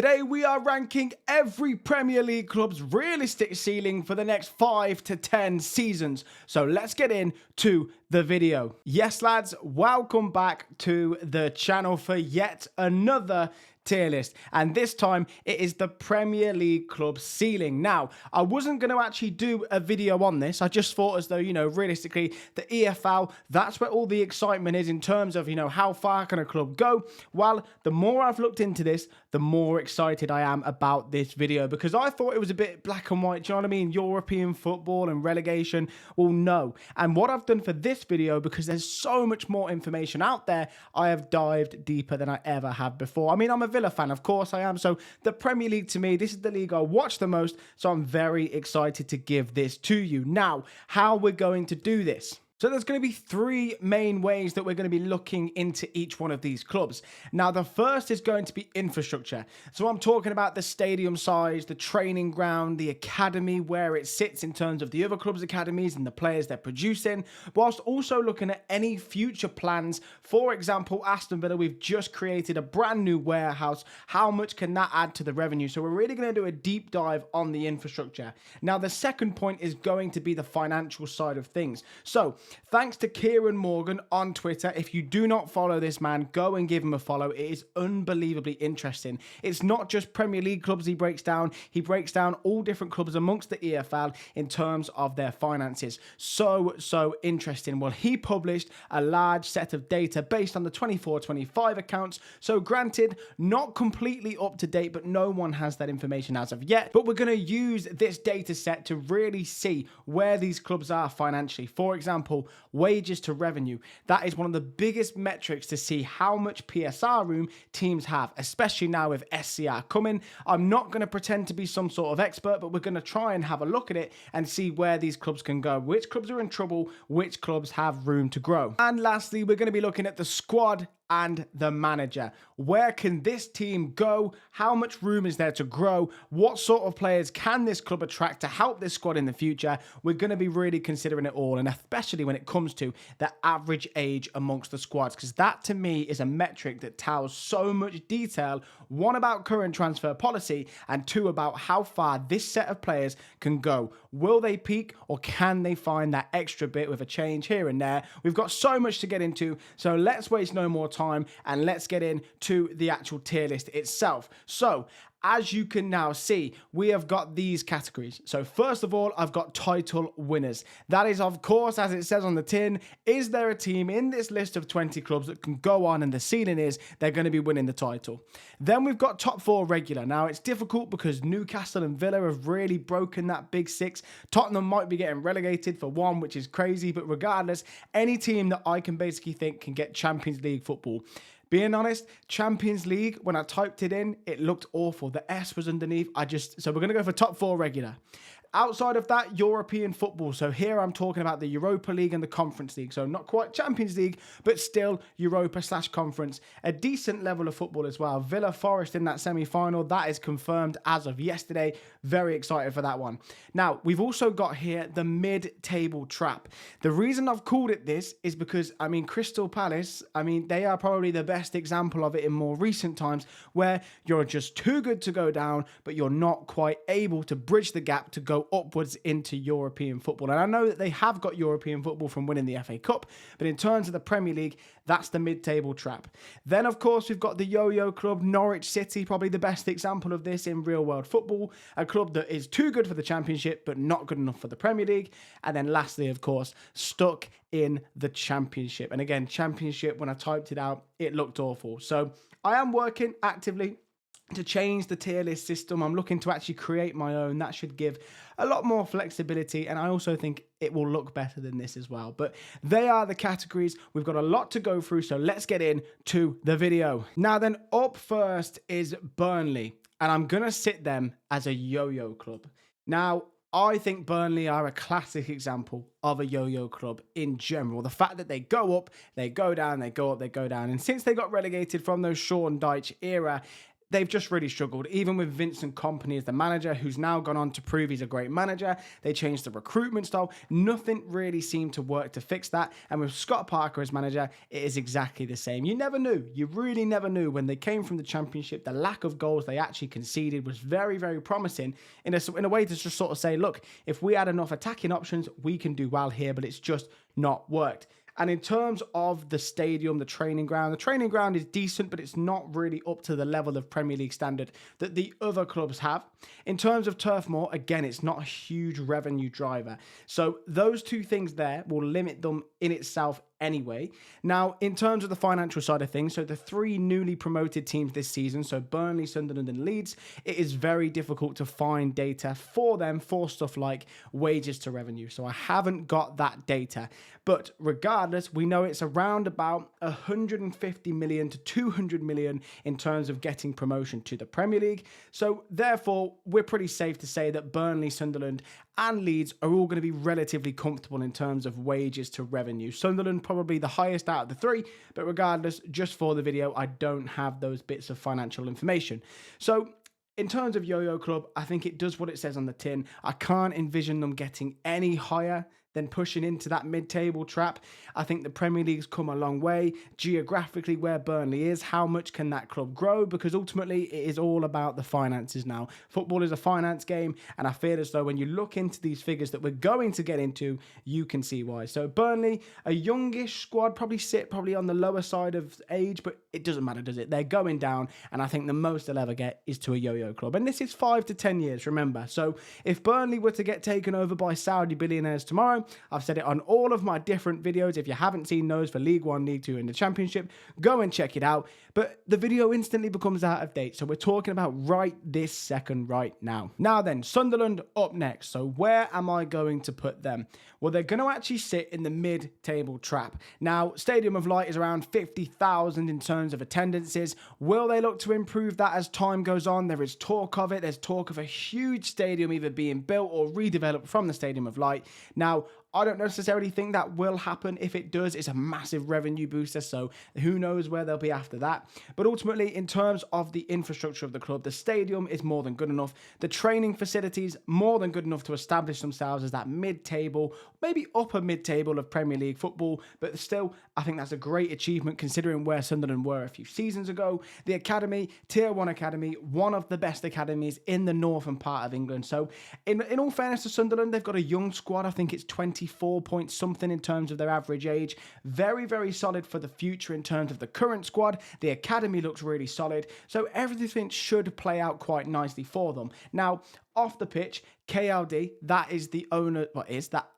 Today we are ranking every Premier League club's realistic ceiling for the next 5 to 10 seasons. So let's get into the video. Yes lads, welcome back to the channel for yet another tier list, and this time it is the Premier League club ceiling. Now, I wasn't going to actually do a video on this. I just thought as though, realistically, the EFL, that's where all the excitement is in terms of, how far can a club go? Well, the more I've looked into this, the more excited I am about this video, because I thought it was a bit black and white, do you know what I mean? European football and relegation. Well, no. And what I've done for this video, because there's so much more information out there, I have dived deeper than I ever have before. I mean, I'm a Villa fan, of course I am. So the Premier League, to me, this is the league I watch the most. So I'm very excited to give this to you. Now, how we're going to do this. So there's going to be three main ways that we're going to be looking into each one of these clubs. Now, the first is going to be infrastructure. So I'm talking about the stadium size, the training ground, the academy, where it sits in terms of the other clubs' academies and the players they're producing, whilst also looking at any future plans. For example, Aston Villa, we've just created a brand new warehouse. How much can that add to the revenue? So we're really going to do a deep dive on the infrastructure. Now, the second point is going to be the financial side of things. So thanks to Kieran Morgan on Twitter. If you do not follow this man, go and give him a follow. It is unbelievably interesting. It's not just Premier League clubs he breaks down. He breaks down all different clubs amongst the EFL in terms of their finances. So interesting. Well, he published a large set of data based on the 24-25 accounts. So granted, not completely up to date, but no one has that information as of yet. But we're going to use this data set to really see where these clubs are financially. For example, wages to revenue. That is one of the biggest metrics to see how much PSR room teams have, especially now with SCR coming. I'm not going to pretend to be some sort of expert, but we're going to try and have a look at it and see where these clubs can go, which clubs are in trouble, which clubs have room to grow. And lastly, we're going to be looking at the squad and the manager. Where can this team go? How much room is there to grow? What sort of players can this club attract to help this squad in the future? We're going to be really considering it all, and especially when it comes to the average age amongst the squads, because that to me is a metric that tells so much detail, one about current transfer policy, and two about how far this set of players can go. Will they peak, or can they find that extra bit with a change here and there? We've got so much to get into, so let's waste no more time and let's get into the actual tier list itself. So as you can now see, we have got these categories. So first of all, I've got title winners. That is, of course, as it says on the tin, is there a team in this list of 20 clubs that can go on and the ceiling is they're going to be winning the title? Then we've got top four regular. Now, it's difficult because Newcastle and Villa have really broken that big six. Tottenham might be getting relegated for one, which is crazy. But regardless, any team that I can basically think can get Champions League football. Being honest, Champions League, when I typed it in, it looked awful. The S was underneath. So we're going to go for top four regular. Outside of that, European football. So here I'm talking about the Europa League and the Conference League. So not quite Champions League, but still Europa/Conference. A decent level of football as well. Villa Forest in that semi-final. That is confirmed as of yesterday. Very excited for that one. Now, we've also got here the mid-table trap. The reason I've called it this is because, Crystal Palace, they are probably the best example of it in more recent times, where you're just too good to go down, but you're not quite able to bridge the gap to go upwards into European football. And I know that they have got European football from winning the FA Cup, but in terms of the Premier League, that's the mid-table trap. Then, of course, we've got the yo-yo club, Norwich City, probably the best example of this in real-world football, a club that is too good for the Championship, but not good enough for the Premier League. And then lastly, of course, stuck in the Championship. And again, Championship, when I typed it out, it looked awful. So I am working actively to change the tier list system. I'm looking to actually create my own. That should give a lot more flexibility, and I also think it will look better than this as well. But they are the categories. We've got a lot to go through, so let's get into the video. Now then, up first is Burnley, and I'm going to sit them as a yo-yo club. Now, I think Burnley are a classic example of a yo-yo club in general. The fact that they go up, they go down, they go up, they go down. And since they got relegated from those Sean Dyche era, they've just really struggled, even with Vincent Kompany as the manager, who's now gone on to prove he's a great manager. They changed the recruitment style. Nothing really seemed to work to fix that. And with Scott Parker as manager, it is exactly the same. You never knew. You really never knew. When they came from the Championship, the lack of goals they actually conceded was very, very promising in a way to just sort of say, look, if we had enough attacking options, we can do well here, but it's just not worked. And in terms of the stadium, the training ground is decent, but it's not really up to the level of Premier League standard that the other clubs have. In terms of Turf Moor, again, it's not a huge revenue driver. So those two things there will limit them in itself anyway. Now, in terms of the financial side of things, so the three newly promoted teams this season, so Burnley, Sunderland and Leeds, it is very difficult to find data for them for stuff like wages to revenue. So I haven't got that data. But regardless, we know it's around about 150 million to 200 million in terms of getting promotion to the Premier League. So therefore, we're pretty safe to say that Burnley, Sunderland and Leeds are all going to be relatively comfortable in terms of wages to revenue. Sunderland probably the highest out of the three, but regardless, just for the video, I don't have those bits of financial information. So in terms of Yo-Yo Club, I think it does what it says on the tin. I can't envision them getting any higher than pushing into that mid-table trap. I think the Premier League's come a long way. Geographically, where Burnley is, how much can that club grow? Because ultimately, it is all about the finances now. Football is a finance game, and I feel as though when you look into these figures that we're going to get into, you can see why. So Burnley, a youngish squad, probably on the lower side of age, but it doesn't matter, does it? They're going down, and I think the most they'll ever get is to a Yo-Yo Club. And this is 5 to 10 years, remember. So if Burnley were to get taken over by Saudi billionaires tomorrow, I've said it on all of my different videos. If you haven't seen those for League One, League Two and the Championship, go and check it out. But the video instantly becomes out of date. So we're talking about right this second right now. Now then, Sunderland up next. So where am I going to put them? Well, they're going to actually sit in the mid-table trap. Now, Stadium of Light is around 50,000 in terms of attendances. Will they look to improve that as time goes on? There is talk of it. There's talk of a huge stadium either being built or redeveloped from the Stadium of Light. Now, I don't necessarily think that will happen. If it does, it's a massive revenue booster, so who knows where they'll be after that. But ultimately, in terms of the infrastructure of the club, the stadium is more than good enough. The training facilities, more than good enough to establish themselves as that mid-table, maybe upper mid-table of Premier League football. But still, I think that's a great achievement considering where Sunderland were a few seasons ago. The academy, Tier 1 academy, one of the best academies in the northern part of England. So in all fairness to Sunderland, they've got a young squad. I think it's 24 point something in terms of their average age. Very, very solid for the future in terms of the current squad. The academy looks really solid. So everything should play out quite nicely for them. Now, off the pitch, KLD, that is the owner,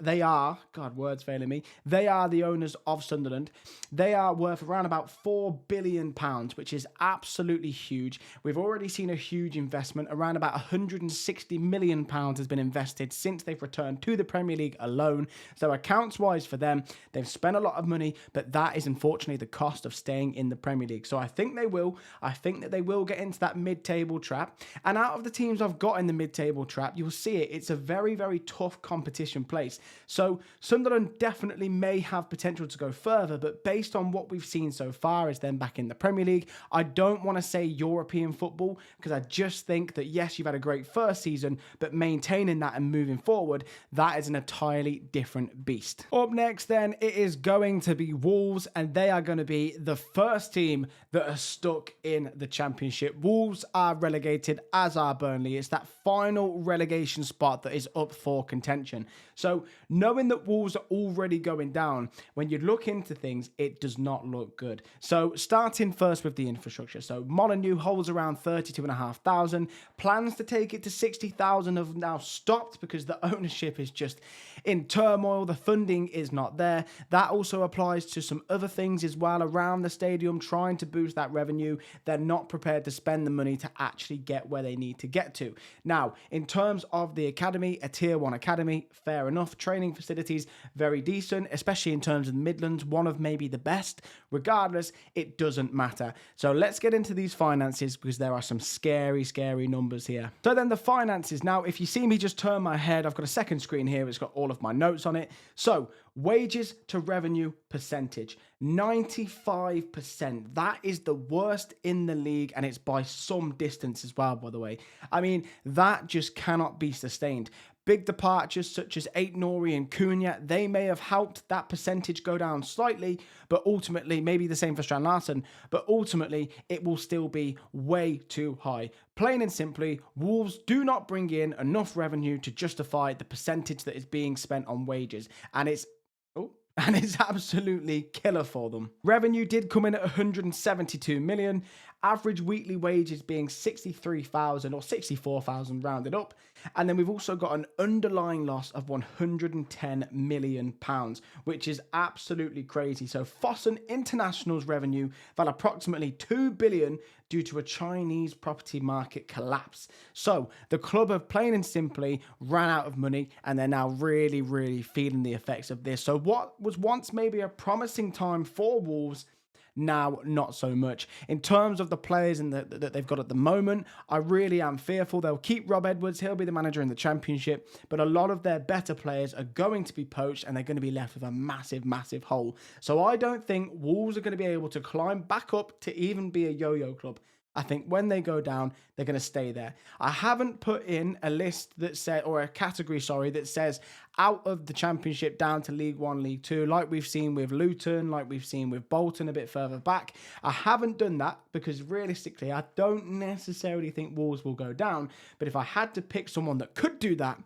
they are, God, words failing me, they are the owners of Sunderland. They are worth around about £4 billion, which is absolutely huge. We've already seen a huge investment, around about £160 million has been invested since they've returned to the Premier League alone. So accounts-wise for them, they've spent a lot of money, but that is unfortunately the cost of staying in the Premier League. So I think they will. I think that they will get into that mid-table trap. And out of the teams I've got in the mid-table trap, you'll see it. It's a very, very tough competition place. So Sunderland definitely may have potential to go further, but based on what we've seen so far as them back in the Premier League, I don't want to say European football because I just think that, yes, you've had a great first season, but maintaining that and moving forward, that is an entirely different beast. Up next, then, it is going to be Wolves, and they are going to be the first team that are stuck in the Championship. Wolves are relegated, as are Burnley. It's that final relegation spot that is up for contention. So knowing that Wolves are already going down, when you look into things, it does not look good. So starting first with the infrastructure. So Molineux holds around 32,500. Plans to take it to 60,000 have now stopped because the ownership is just in turmoil. The funding is not there. That also applies to some other things as well around the stadium, trying to boost that revenue. They're not prepared to spend the money to actually get where they need to get to. Now, in terms of the academy, a Tier 1 academy, fair enough. Training facilities, very decent, especially in terms of the Midlands, one of maybe the best. Regardless, it doesn't matter. So let's get into these finances because there are some scary, scary numbers here. So then the finances. Now, if you see me just turn my head, I've got a second screen here. It's got all of my notes on it. So Wages to revenue percentage, 95%. That is the worst in the league, and it's by some distance as well, by the way. I mean, that just cannot be sustained. Big departures such as Aït-Nouri and Cunha, they may have helped that percentage go down slightly, but ultimately, maybe the same for Strand Larsen, but ultimately, it will still be way too high. Plain and simply, Wolves do not bring in enough revenue to justify the percentage that is being spent on wages, and it's absolutely killer for them. Revenue did come in at 172 million, average weekly wages being 63,000 or 64,000 rounded up. And then we've also got an underlying loss of 110 million pounds, which is absolutely crazy. So Fosun International's revenue fell approximately 2 billion due to a Chinese property market collapse. So the club have plain and simply ran out of money, and they're now really feeling the effects of this. So what was once maybe a promising time for Wolves, now not so much. In terms of the players that they've got at the moment, I really am fearful. They'll keep Rob Edwards, he'll be the manager in the Championship, but a lot of their better players are going to be poached, and they're going to be left with a massive hole. So I don't think Wolves are going to be able to climb back up to even be a yo-yo club. I think when they go down, they're going to stay there. I haven't put in a list that says, or a category, sorry, that says out of the Championship down to League One, League Two, like we've seen with Luton, like we've seen with Bolton a bit further back. I haven't done that because realistically, I don't necessarily think Wolves will go down. But if I had to pick someone that could do that,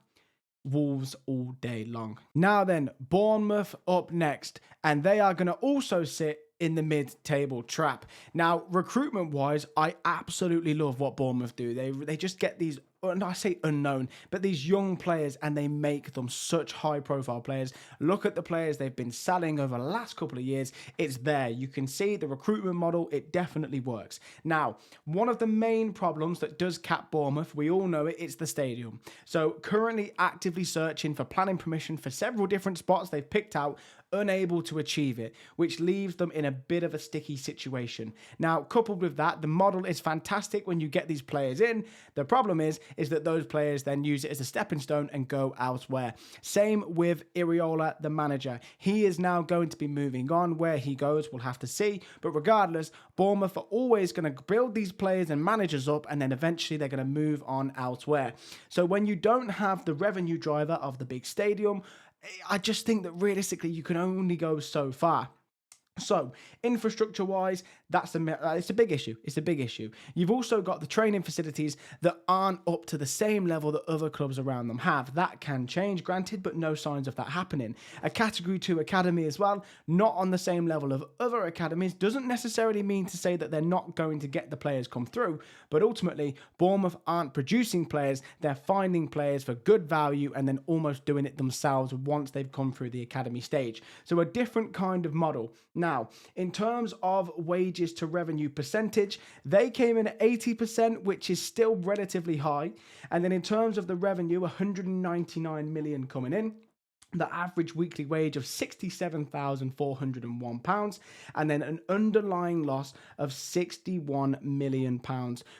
Wolves all day long. Now then, Bournemouth up next, and they are going to also sit in the mid-table trap. Now, recruitment-wise, I absolutely love what Bournemouth do. They just get these, and I say unknown, but these young players, and they make them such high-profile players. Look at the players they've been selling over the last couple of years. It's there. You can see the recruitment model. It definitely works. Now, one of the main problems that does cap Bournemouth, we all know it, it's the stadium. So, currently actively searching for planning permission for several different spots they've picked out, unable to achieve it, which leaves them in a bit of a sticky situation. Now, coupled with that, the model is fantastic when you get these players in. The problem is that those players then use it as a stepping stone and go elsewhere. Same with Iriola, the manager. He is now going to be moving on. Where he goes, we'll have to see. But regardless, Bournemouth are always going to build these players and managers up, and then eventually they're going to move on elsewhere. So when you don't have the revenue driver of the big stadium, I just think that realistically you can only go so far. So, infrastructure-wise, it's a big issue. It's a big issue. You've also got the training facilities that aren't up to the same level that other clubs around them have. That can change, granted, but no signs of that happening. A Category 2 academy as well, not on the same level of other academies, doesn't necessarily mean to say that they're not going to get the players come through, but ultimately, Bournemouth aren't producing players, they're finding players for good value and then almost doing it themselves once they've come through the academy stage. So, a different kind of model. Now, in terms of wages to revenue percentage, they came in at 80%, which is still relatively high. And then in terms of the revenue, 199 million coming in. The average weekly wage of £67,401, and then an underlying loss of £61 million,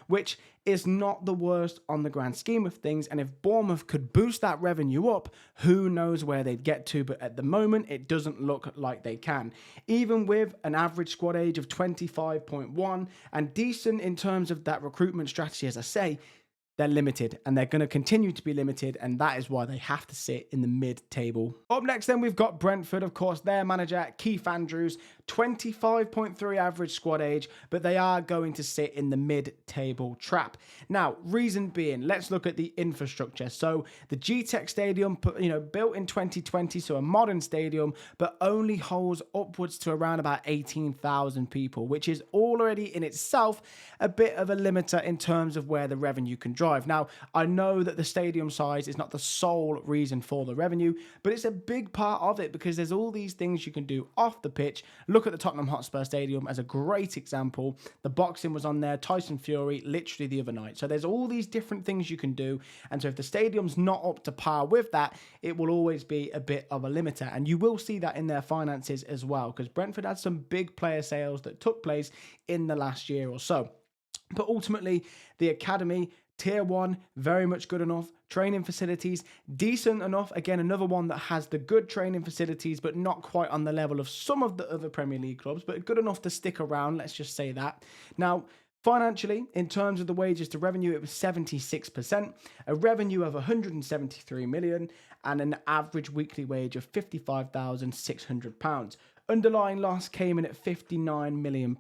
which is not the worst on the grand scheme of things. And if Bournemouth could boost that revenue up, who knows where they'd get to, but at the moment, it doesn't look like they can. Even with an average squad age of 25.1 and decent in terms of that recruitment strategy, as I say, they're limited, and they're going to continue to be limited, and that is why they have to sit in the mid-table. Up next then, we've got Brentford, of course, their manager, Keith Andrews, 25.3 average squad age, but they are going to sit in the mid-table trap. Now, reason being, let's look at the infrastructure. So, the G-Tech Stadium, built in 2020, so a modern stadium, but only holds upwards to around about 18,000 people, which is already in itself a bit of a limiter in terms of where the revenue can drive. Now, I know that the stadium size is not the sole reason for the revenue, but it's a big part of it because there's all these things you can do off the pitch. Look at the Tottenham Hotspur Stadium as a great example. The boxing was on there, Tyson Fury, literally the other night. So there's all these different things you can do. And so if the stadium's not up to par with that, it will always be a bit of a limiter. And you will see that in their finances as well, because Brentford had some big player sales that took place in the last year or so. But ultimately, the academy Tier 1, very much good enough. Training facilities, decent enough. Again, another one that has the good training facilities, but not quite on the level of some of the other Premier League clubs, but good enough to stick around, let's just say that. Now, financially, in terms of the wages to revenue, it was 76%, a revenue of 173 million, and an average weekly wage of £55,600. Underlying loss came in at £59 million.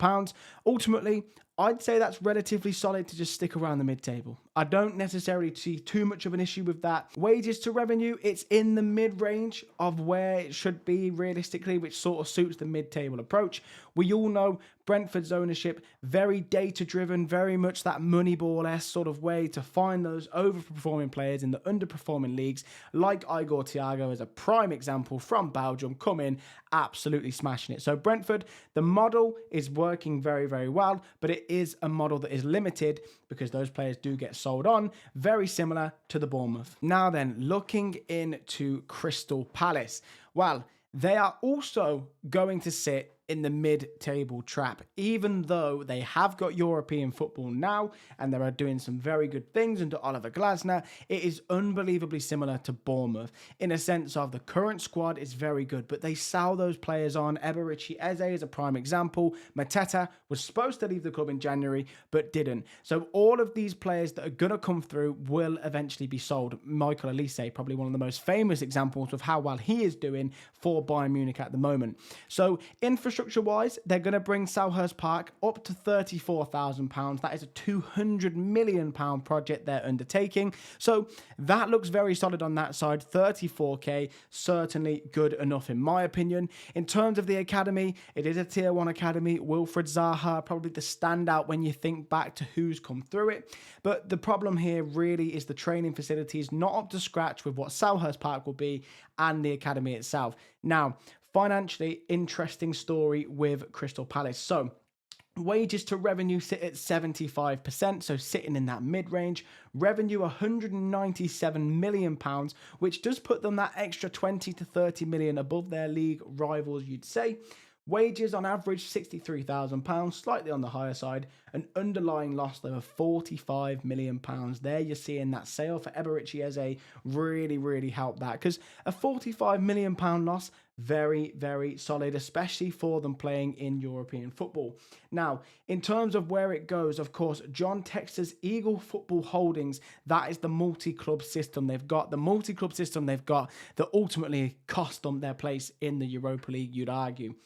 Ultimately, I'd say that's relatively solid to just stick around the mid-table. I don't necessarily see too much of an issue with that. Wages to revenue, it's in the mid-range of where it should be realistically, which sort of suits the mid-table approach. We all know Brentford's ownership, very data-driven, very much that Moneyball-esque sort of way to find those overperforming players in the underperforming leagues, like Igor Thiago as a prime example from Belgium, come in, absolutely smashing it. So Brentford, the model is working very, very well, but it is a model that is limited because those players do get sold on, very similar to the Bournemouth. Now then, looking into Crystal Palace. Well, they are also going to sit in the mid-table trap, even though they have got European football now and they are doing some very good things under Oliver Glasner. It is unbelievably similar to Bournemouth in a sense of the current squad is very good, but they sell those players on. Eberici Eze is a prime example. Mateta was supposed to leave the club in January, but didn't. So all of these players that are going to come through will eventually be sold. Michael Elise, probably one of the most famous examples of how well he is doing for Bayern Munich at the moment. So infrastructure-wise, they're going to bring Selhurst Park up to £34,000. That is a £200 million project they're undertaking. So that looks very solid on that side. 34k, certainly good enough in my opinion. In terms of the academy, it is a tier 1 academy. Wilfried Zaha, probably the standout when you think back to who's come through it. But the problem here really is the training facilities not up to scratch with what Selhurst Park will be and the academy itself. Now, financially, interesting story with Crystal Palace. So, wages to revenue sit at 75%, so sitting in that mid-range. Revenue £197 million, which does put them that extra 20 to 30 million above their league rivals, you'd say. Wages on average £63,000, slightly on the higher side. An underlying loss though of £45 million. There you're seeing that sale for Eberici Eze really helped that, because a £45 million loss, very, very solid, especially for them playing in European football. Now, in terms of where it goes, of course, John Textor's Eagle Football Holdings, that is the multi-club system they've got. The multi-club system they've got that ultimately cost them their place in the Europa League, you'd argue.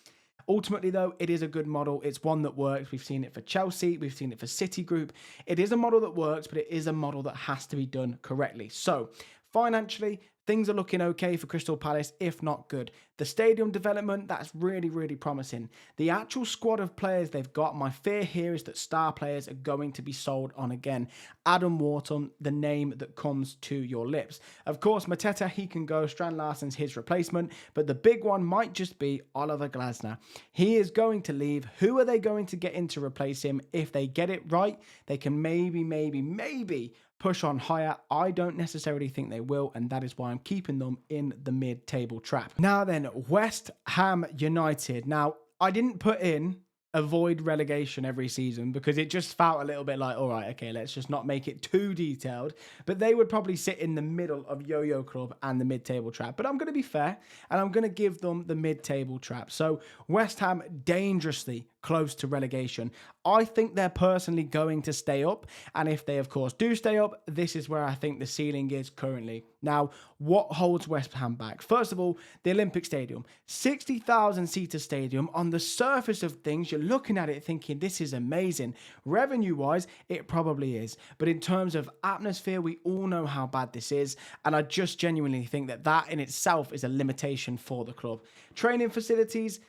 Ultimately, though, it is a good model. It's one that works. We've seen it for Chelsea. We've seen it for City Group. It is a model that works, but it is a model that has to be done correctly. So, financially, things are looking okay for Crystal Palace, if not good. The stadium development, that's really promising. The actual squad of players they've got, my fear here is that star players are going to be sold on again. Adam Wharton, the name that comes to your lips. Of course, Mateta, he can go. Strand Larsen's his replacement. But the big one might just be Oliver Glasner. He is going to leave. Who are they going to get in to replace him? If they get it right, they can maybe push on higher. I don't necessarily think they will, and that is why I'm keeping them in the mid-table trap. Now then, West Ham United. Now, I didn't put in avoid relegation every season because it just felt a little bit like, all right, okay, let's just not make it too detailed. But they would probably sit in the middle of Yo-Yo Club and the mid-table trap. But I'm going to be fair, and I'm going to give them the mid-table trap. So West Ham, dangerously close to relegation. I think they're personally going to stay up. And if they, of course, do stay up, this is where I think the ceiling is currently. Now, what holds West Ham back? First of all, the Olympic Stadium. 60,000-seater stadium. On the surface of things, you're looking at it thinking, this is amazing. Revenue-wise, it probably is. But in terms of atmosphere, we all know how bad this is. And I just genuinely think that that in itself is a limitation for the club. Training facilities,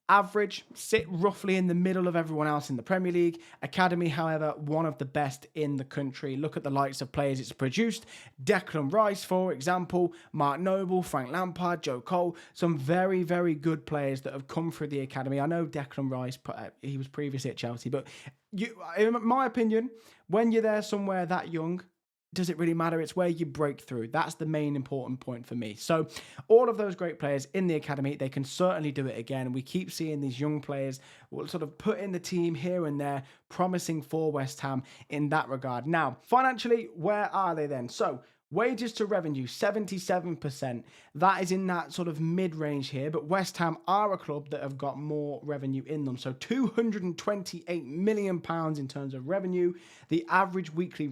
average, sit roughly in the middle of everyone else in the Premier League. Academy, however, one of the best in the country. Look at the likes of players it's produced. Declan Rice, for example, Mark Noble, Frank Lampard, Joe Cole. Some very, very good players that have come through the academy. I know Declan Rice, he was previously at Chelsea, but in my opinion, when you're there somewhere that young, does it really matter? It's where you break through. That's the main important point for me. So all of those great players in the academy, they can certainly do it again. We keep seeing these young players sort of put in the team here and there, promising for West Ham in that regard. Now, financially, where are they then? So wages to revenue, 77%. That is in that sort of mid-range here, but West Ham are a club that have got more revenue in them. So £228 million in terms of revenue. The average weekly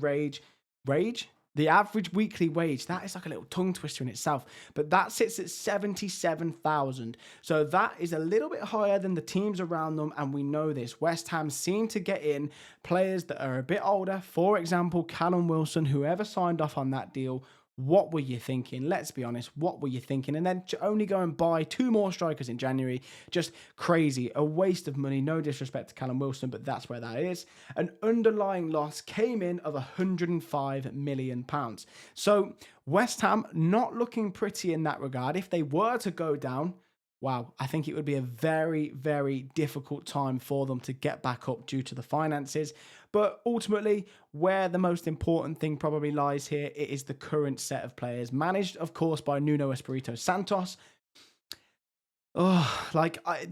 the average weekly wage, that is like a little tongue twister in itself, but that sits at 77,000. So that is a little bit higher than the teams around them, and we know this. West Ham seem to get in players that are a bit older. For example, Callum Wilson, whoever signed off on that deal. What were you thinking? Let's be honest. What were you thinking? And then to only go and buy 2 more strikers in January, just crazy. A waste of money. No disrespect to Callum Wilson, but that's where that is. An underlying loss came in of £105 million. So West Ham not looking pretty in that regard. If they were to go down, wow, I think it would be a very, very difficult time for them to get back up due to the finances. But ultimately, where the most important thing probably lies here, it is the current set of players, managed, of course, by Nuno Espirito Santos. Oh,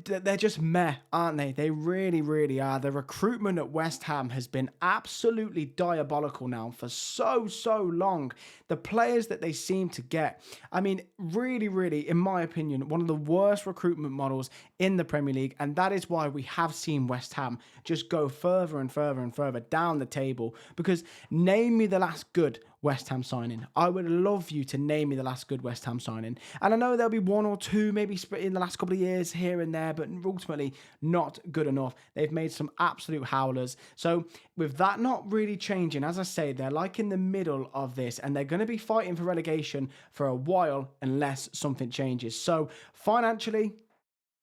they're just meh, aren't they? They really, really are. The recruitment at West Ham has been absolutely diabolical now for so long. The players that they seem to get, I mean, really, really, in my opinion, one of the worst recruitment models in the Premier League. And that is why we have seen West Ham just go further and further and further down the table. Because name me the last good West Ham signing. I would love you to name me the last good West Ham signing. And I know there'll be 1 or 2 maybe in the last couple of years here and there, but ultimately not good enough. They've made some absolute howlers. So with that not really changing, as I say, they're like in the middle of this, and they're going to be fighting for relegation for a while unless something changes. So financially,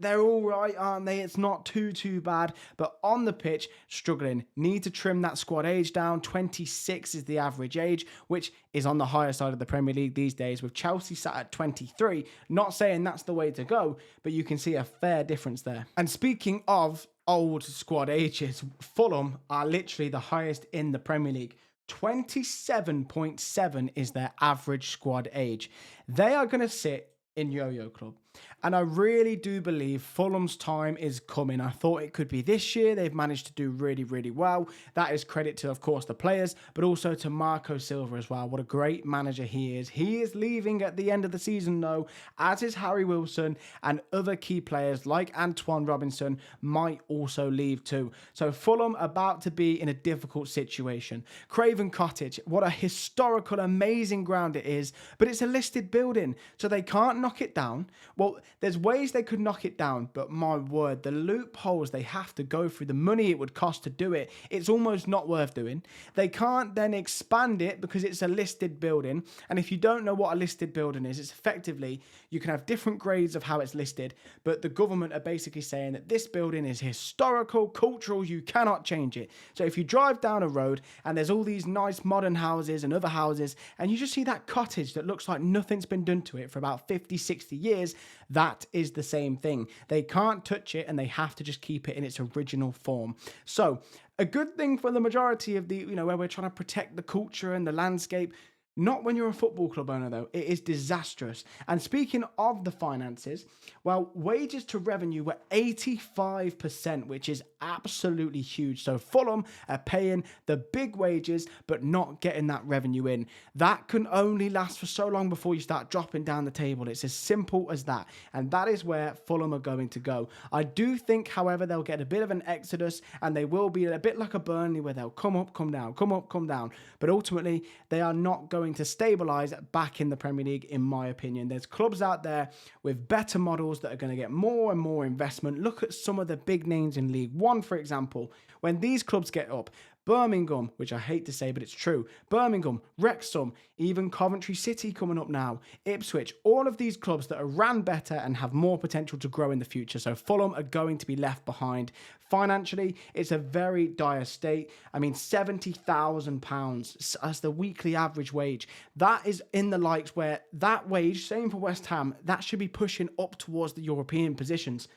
they're all right, aren't they? It's not too bad. But on the pitch, struggling. Need to trim that squad age down. 26 is the average age, which is on the higher side of the Premier League these days, with Chelsea sat at 23. Not saying that's the way to go, but you can see a fair difference there. And speaking of old squad ages, Fulham are literally the highest in the Premier League. 27.7 is their average squad age. They are going to sit in Yo-Yo Club. And I really do believe Fulham's time is coming. I thought it could be this year. They've managed to do really, really well. That is credit to, of course, the players, but also to Marco Silva as well. What a great manager he is. He is leaving at the end of the season, though, as is Harry Wilson, and other key players like Antoine Robinson might also leave too. So Fulham about to be in a difficult situation. Craven Cottage, what a historical, amazing ground it is, but it's a listed building, so they can't knock it down. Well, there's ways they could knock it down, but my word, the loopholes they have to go through, the money it would cost to do it, it's almost not worth doing. They can't then expand it because it's a listed building. And if you don't know what a listed building is, it's effectively, you can have different grades of how it's listed, but the government are basically saying that this building is historical, cultural, you cannot change it. So if you drive down a road and there's all these nice modern houses and other houses, and you just see that cottage that looks like nothing's been done to it for about 50, 60 years, that is the same thing. They can't touch it and they have to just keep it in its original form. So a good thing for the majority of the, where we're trying to protect the culture and the landscape. Not when you're a football club owner, though. It is disastrous. And speaking of the finances, well, wages to revenue were 85%, which is absolutely huge. So Fulham are paying the big wages, but not getting that revenue in. That can only last for so long before you start dropping down the table. It's as simple as that. And that is where Fulham are going to go. I do think, however, they'll get a bit of an exodus, and they will be a bit like a Burnley, where they'll come up, come down, come up, come down. But ultimately, they are not going to stabilise back in the Premier League, in my opinion. There's clubs out there with better models that are going to get more and more investment. Look at some of the big names in League One, for example. When these clubs get up, Birmingham, which I hate to say, but it's true. Birmingham, Wrexham, even Coventry City coming up now, Ipswich, all of these clubs that are ran better and have more potential to grow in the future. So Fulham are going to be left behind. Financially, it's a very dire state. I mean, £70,000 as the weekly average wage. That is in the likes where that wage, same for West Ham, that should be pushing up towards the European positions.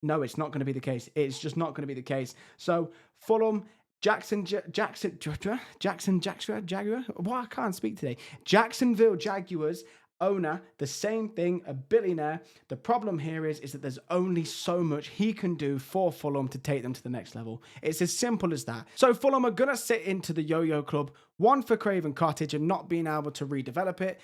No, it's not going to be the case. It's just not going to be the case. So Fulham, Jaguar. Well, I can't speak today. Jacksonville Jaguars owner, the same thing, a billionaire. The problem here is that there's only so much he can do for Fulham to take them to the next level. It's as simple as that. So Fulham are going to sit into the yo-yo club, one for Craven Cottage and not being able to redevelop it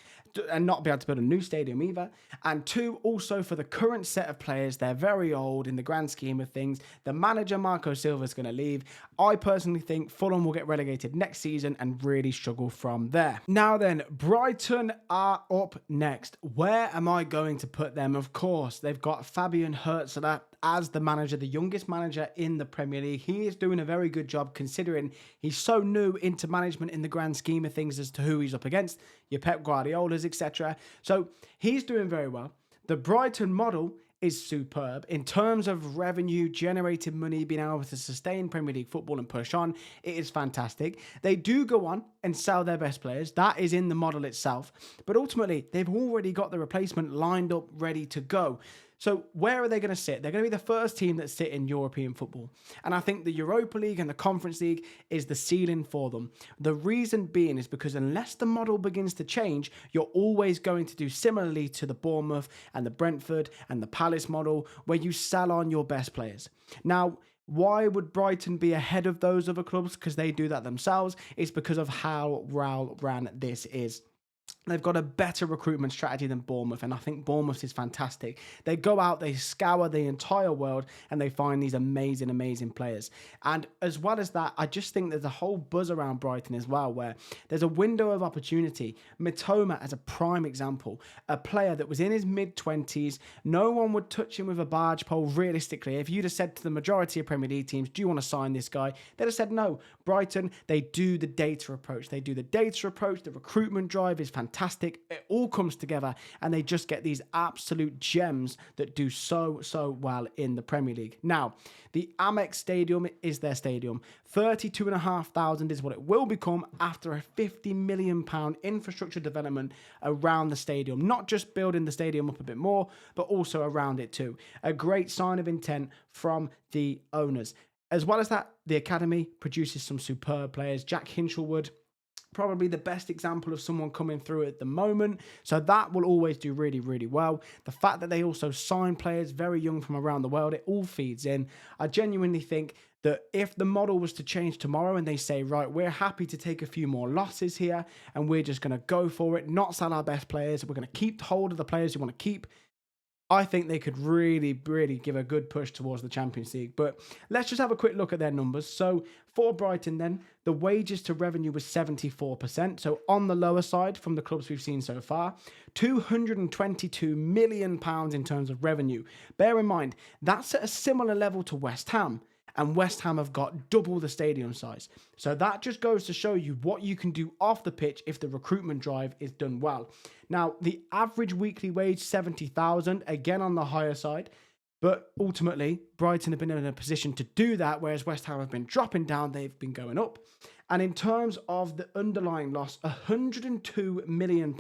and not be able to build a new stadium either. And two, also for the current set of players, they're very old in the grand scheme of things. The manager, Marco Silva, is going to leave. I personally think Fulham will get relegated next season and really struggle from there. Now then, Brighton are up next. Where am I going to put them? Of course, they've got Fabian Herzler as the manager, the youngest manager in the Premier League. He is doing a very good job considering he's so new into management in the grand scheme of things as to who he's up against, your Pep Guardiolas, etc. So he's doing very well. The Brighton model is superb in terms of revenue, generating money, being able to sustain Premier League football and push on. It is fantastic. They do go on and sell their best players. That is in the model itself. But ultimately, they've already got the replacement lined up, ready to go. So where are they going to sit? They're going to be the first team that sit in European football. And I think the Europa League and the Conference League is the ceiling for them. The reason being is because unless the model begins to change, you're always going to do similarly to the Bournemouth and the Brentford and the Palace model, where you sell on your best players. Now, why would Brighton be ahead of those other clubs? Because they do that themselves. It's because of how well ran this is. They've got a better recruitment strategy than Bournemouth, and I think Bournemouth is fantastic. They go out, they scour the entire world, and they find these amazing, amazing players. And as well as that, I just think there's a whole buzz around Brighton as well, where there's a window of opportunity. Mitoma as a prime example, a player that was in his mid-20s. No one would touch him with a barge pole, realistically. If you'd have said to the majority of Premier League teams, do you want to sign this guy? They'd have said no. Brighton, they do the data approach. They do the data approach. The recruitment drive is fantastic. It all comes together and they just get these absolute gems that do so well in the Premier League. Now, the Amex Stadium is their stadium. 32,500 is what it will become after a £50 million infrastructure development around the stadium. Not just building the stadium up a bit more, but also around it too. A great sign of intent from the owners. As well as that, the academy produces some superb players. Jack Hinchelwood, probably the best example of someone coming through at the moment. So that will always do really, really well. The fact that they also sign players very young from around the world, it all feeds in. I genuinely think that if the model was to change tomorrow and they say, right, we're happy to take a few more losses here and we're just going to go for it, not sell our best players, we're going to keep hold of the players you want to keep, I think they could really give a good push towards the Champions League. But let's just have a quick look at their numbers. So for Brighton then, the wages to revenue was 74%. So on the lower side from the clubs we've seen so far, £222 million in terms of revenue. Bear in mind, that's at a similar level to West Ham. And West Ham have got double the stadium size. So that just goes to show you what you can do off the pitch if the recruitment drive is done well. Now, the average weekly wage, 70,000, again on the higher side. But ultimately, Brighton have been in a position to do that, whereas West Ham have been dropping down, they've been going up. And in terms of the underlying loss, £102 million,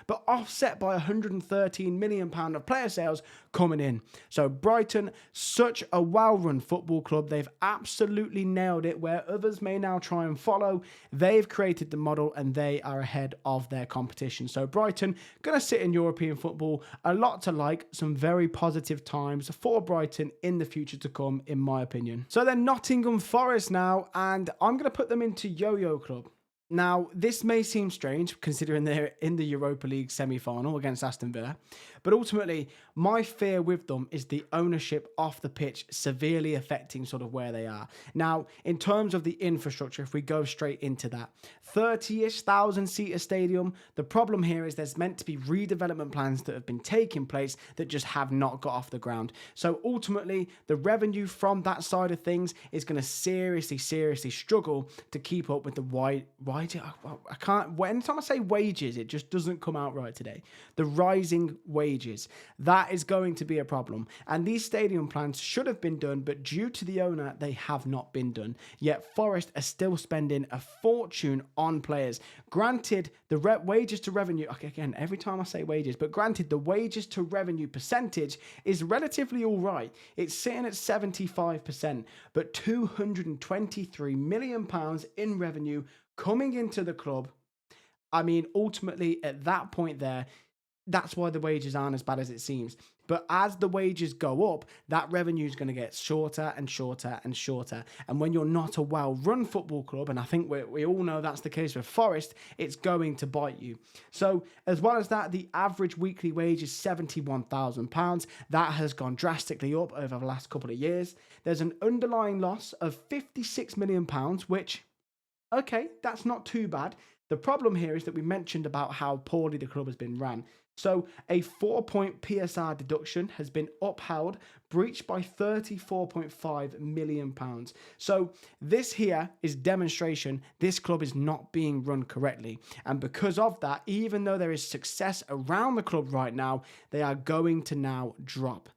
but offset by £113 million of player sales coming in. So Brighton, such a well-run football club. They've absolutely nailed it. Where others may now try and follow, they've created the model and they are ahead of their competition. So Brighton, going to sit in European football. A lot to like, some very positive times for Brighton in the future to come, in my opinion. So then Nottingham Forest now, and I'm going to put them into Yo-Yo Club. Now, this may seem strange considering they're in the Europa League semi-final against Aston Villa, but ultimately, my fear with them is the ownership off the pitch severely affecting sort of where they are. Now, in terms of the infrastructure, if we go straight into that, 30-ish thousand seater stadium, the problem here is there's meant to be redevelopment plans that have been taking place that just have not got off the ground. So ultimately, the revenue from that side of things is going to seriously struggle to keep up with the wide I can't, anytime I say wages, it just doesn't come out right today. The rising wages, that is going to be a problem. And these stadium plans should have been done, but due to the owner, they have not been done. Yet Forest are still spending a fortune on players. Granted, the wages to revenue, okay, again, every time I say wages, but granted, the wages to revenue percentage is relatively all right. It's sitting at 75%, but £223 million in revenue coming into the club. I mean, ultimately, at that point there, that's why the wages aren't as bad as it seems. But as the wages go up, that revenue is going to get shorter and shorter and shorter. And when you're not a well-run football club, and I think we all know that's the case with Forest, it's going to bite you. So as well as that, the average weekly wage is £71,000. That has gone drastically up over the last couple of years. There's an underlying loss of £56 million, which, okay, that's not too bad. The problem here is that we mentioned about how poorly the club has been ran. So a 4-point PSR deduction has been upheld, breached by £34.5 million. So this here is demonstration this club is not being run correctly. And because of that, even though there is success around the club right now, they are going to now drop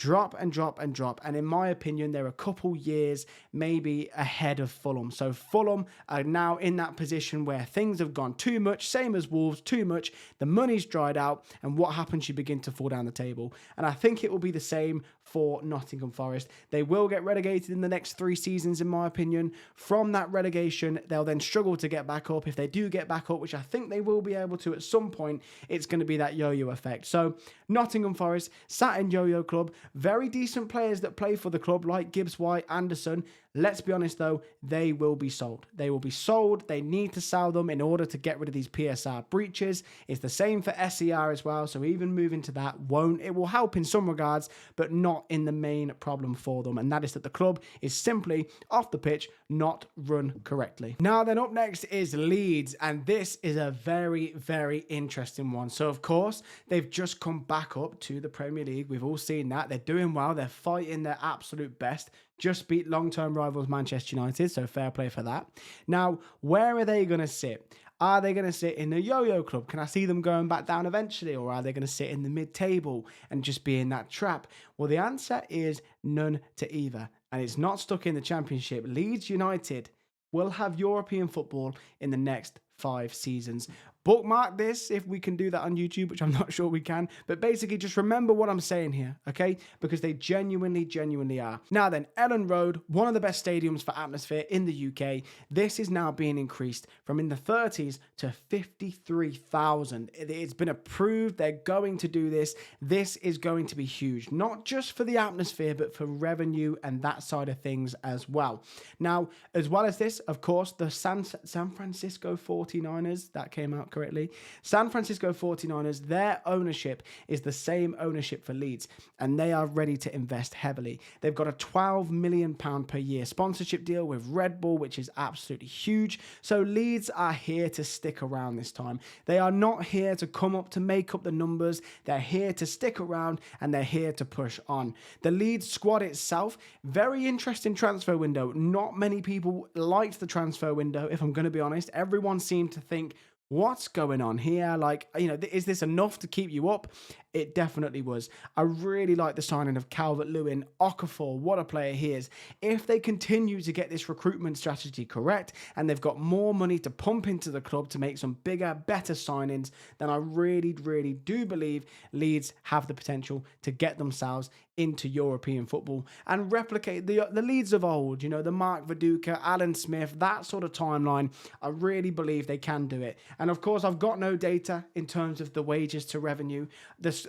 and drop and drop. And in my opinion, they're a couple years maybe ahead of Fulham. So Fulham are now in that position where things have gone too much, same as Wolves, too much. The money's dried out. And what happens? You begin to fall down the table. And I think it will be the same for Nottingham Forest. They will get relegated in the next 3 seasons, in my opinion. From that relegation, they'll then struggle to get back up. If they do get back up, which I think they will be able to at some point, it's going to be that yo-yo effect. So Nottingham Forest, sat in yo-yo club, very decent players that play for the club like Gibbs White, Anderson. Let's be honest though, they will be sold. They will be sold. They need to sell them in order to get rid of these PSR breaches. It's the same for SER as well. So even moving to that it will help in some regards, but not in the main problem for them. And that is that the club is simply off the pitch, not run correctly. Now then, up next is Leeds. And this is a very, very interesting one. So of course, they've just come back up to the Premier League. We've all seen that. They're doing well. They're fighting their absolute best. Just beat long-term rivals Manchester United, so fair play for that. Now, where are they going to sit? Are they going to sit in the yo-yo club? Can I see them going back down eventually? Or are they going to sit in the mid-table and just be in that trap? Well, the answer is none to either. And it's not stuck in the Championship. Leeds United will have European football in the next 5 seasons. Bookmark this if we can do that on YouTube, which I'm not sure we can. But basically, just remember what I'm saying here, okay? Because they genuinely are. Now then, Ellen Road, one of the best stadiums for atmosphere in the UK. This is now being increased from in the 30s to 53,000. It's been approved. They're going to do this. This is going to be huge, not just for the atmosphere, but for revenue and that side of things as well. Now, as well as this, of course, the San Francisco 49ers, that came out correctly. San Francisco 49ers, their ownership is the same ownership for Leeds, and they are ready to invest heavily. They've got a £12 million per year sponsorship deal with Red Bull, which is absolutely huge. So Leeds are here to stick around this time. They are not here to come up to make up the numbers. They're here to stick around, and they're here to push on. The Leeds squad itself, very interesting transfer window. Not many people liked the transfer window, if I'm going to be honest. Everyone seemed to think, what's going on here? Like, is this enough to keep you up? It definitely was. I really like the signing of Calvert-Lewin. Okafor, what a player he is. If they continue to get this recruitment strategy correct and they've got more money to pump into the club to make some bigger, better signings, then I really do believe Leeds have the potential to get themselves into European football and replicate the Leeds of old, the Mark Viduka, Alan Smith, that sort of timeline. I really believe they can do it. And of course, I've got no data in terms of the wages to revenue.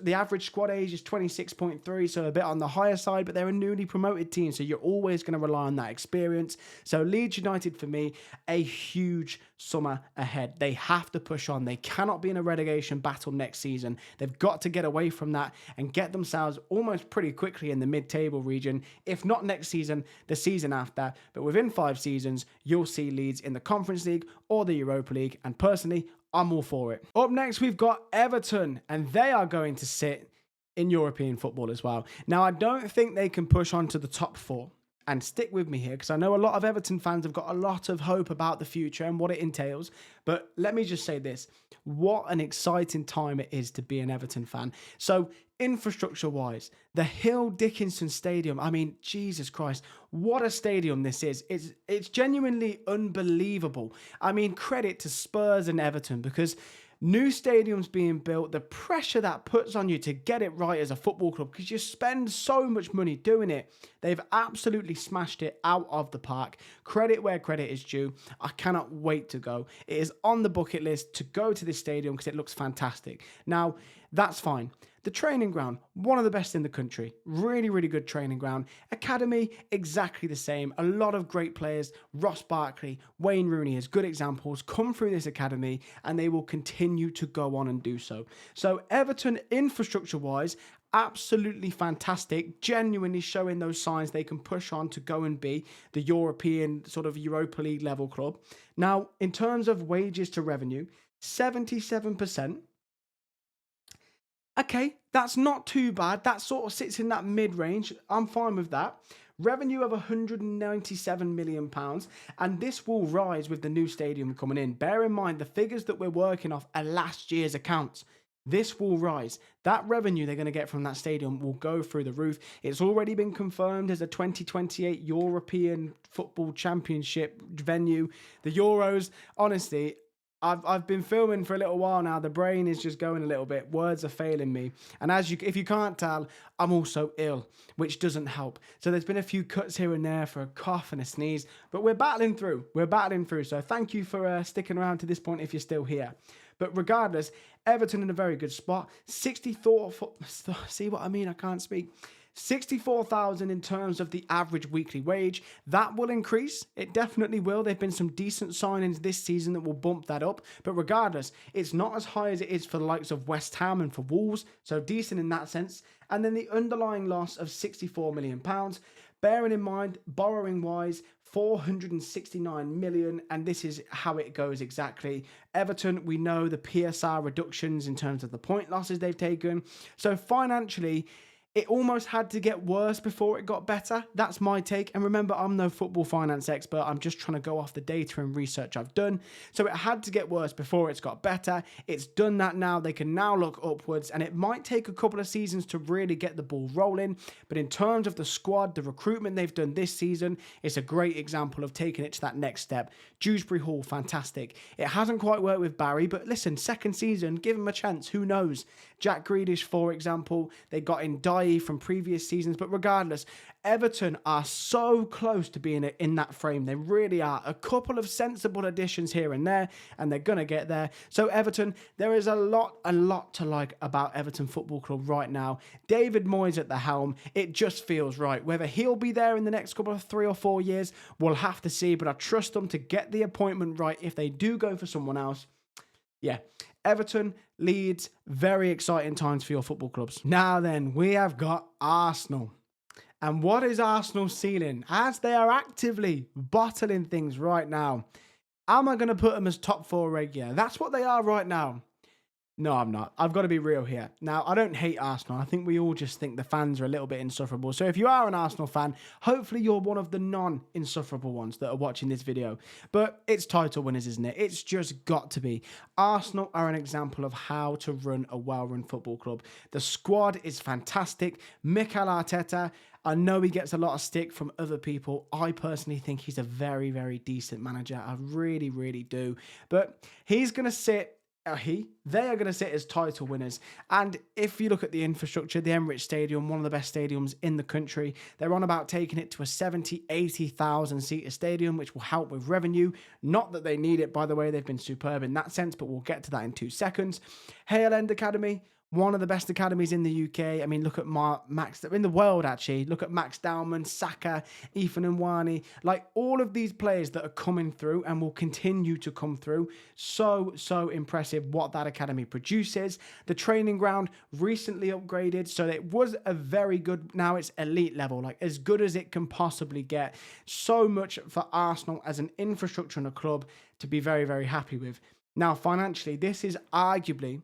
The average squad age is 26.3, so a bit on the higher side, but they're a newly promoted team, so you're always going to rely on that experience. So Leeds United, for me, a huge summer ahead. They have to push on. They cannot be in a relegation battle next season. They've got to get away from that and get themselves almost pretty quickly in the mid-table region, if not next season, the season after. But within 5 seasons, you'll see Leeds in the Conference League or the Europa League, and personally, I'm all for it. Up next, we've got Everton, and they are going to sit in European football as well. Now, I don't think they can push on to the top 4. and stick with me here because I know a lot of Everton fans have got a lot of hope about the future and what it entails. But let me just say this. What an exciting time it is to be an Everton fan. So infrastructure-wise, the Hill Dickinson Stadium, I mean, Jesus Christ, what a stadium this is. It's genuinely unbelievable. I mean, credit to Spurs and Everton because new stadiums being built, the pressure that puts on you to get it right as a football club because you spend so much money doing it. They've absolutely smashed it out of the park. Credit where credit is due. I cannot wait to go. It is on the bucket list to go to this stadium because it looks fantastic. Now, that's fine. The training ground, one of the best in the country. Really, really good training ground. Academy, exactly the same. A lot of great players. Ross Barkley, Wayne Rooney as good examples come through this academy and they will continue to go on and do so. So Everton, infrastructure-wise, absolutely fantastic, genuinely showing those signs they can push on to go and be the European sort of Europa League level club. Now, in terms of wages to revenue, 77%. Okay, that's not too bad. That sort of sits in that mid-range. I'm fine with that. Revenue of £197 million, and this will rise with the new stadium coming in. Bear in mind, the figures that we're working off are last year's accounts. This will rise. That revenue they're going to get from that stadium will go through the roof. It's already been confirmed as a 2028 European Football Championship venue. The Euros, honestly, I've been filming for a little while now. The brain is just going a little bit. Words are failing me. And if you can't tell, I'm also ill, which doesn't help. So there's been a few cuts here and there for a cough and a sneeze, but we're battling through. So thank you for sticking around to this point if you're still here. But regardless, Everton in a very good spot. 64, see what I mean? I can't speak. 64,000 in terms of the average weekly wage. That will increase. It definitely will. There've been some decent signings this season that will bump that up. But regardless, it's not as high as it is for the likes of West Ham and for Wolves. So decent in that sense. And then the underlying loss of £64 million. Bearing in mind, borrowing-wise, 469 million, and this is how it goes exactly. Everton, we know the PSR reductions in terms of the point losses they've taken. So financially, it almost had to get worse before it got better. That's my take. And remember, I'm no football finance expert. I'm just trying to go off the data and research I've done. So it had to get worse before it's got better. It's done that now. They can now look upwards. And it might take a couple of seasons to really get the ball rolling. But in terms of the squad, the recruitment they've done this season, it's a great example of taking it to that next step. Dewsbury Hall, fantastic. It hasn't quite worked with Barry. But listen, second season, give him a chance. Who knows? Jack Grealish, for example, they got in from previous seasons, but regardless, Everton are so close to being in that frame. They really are. A couple of sensible additions here and there, and they're going to get there. So Everton, there is a lot to like about Everton Football Club right now. David Moyes at the helm, it just feels right. Whether he'll be there in the next couple of 3 or 4 years, we'll have to see, but I trust them to get the appointment right if they do go for someone else. Yeah. Everton, Leeds, very exciting times for your football clubs. Now then, we have got Arsenal. And what is Arsenal's ceiling? As they are actively bottling things right now. Am I going to put them as top 4 regular? That's what they are right now. No, I'm not. I've got to be real here. Now, I don't hate Arsenal. I think we all just think the fans are a little bit insufferable. So if you are an Arsenal fan, hopefully you're one of the non-insufferable ones that are watching this video. But it's title winners, isn't it? It's just got to be. Arsenal are an example of how to run a well-run football club. The squad is fantastic. Mikel Arteta, I know he gets a lot of stick from other people. I personally think he's a very, very decent manager. I really, really do. But he's going to sit... They are going to sit as title winners. And if you look at the infrastructure, the Emirates Stadium, one of the best stadiums in the country, they're on about taking it to a 70, 80,000 seater stadium, which will help with revenue. Not that they need it, by the way. They've been superb in that sense, but we'll get to that in 2 seconds. Hale End Academy, one of the best academies in the UK. I mean, look at Max, in the world actually. Look at Max Dowman, Saka, Ethan Nwani. Like all of these players that are coming through and will continue to come through. So impressive what that academy produces. The training ground recently upgraded. So it was a very good, now it's elite level. Like as good as it can possibly get. So much for Arsenal as an infrastructure and a club to be very, very happy with. Now, financially, this is arguably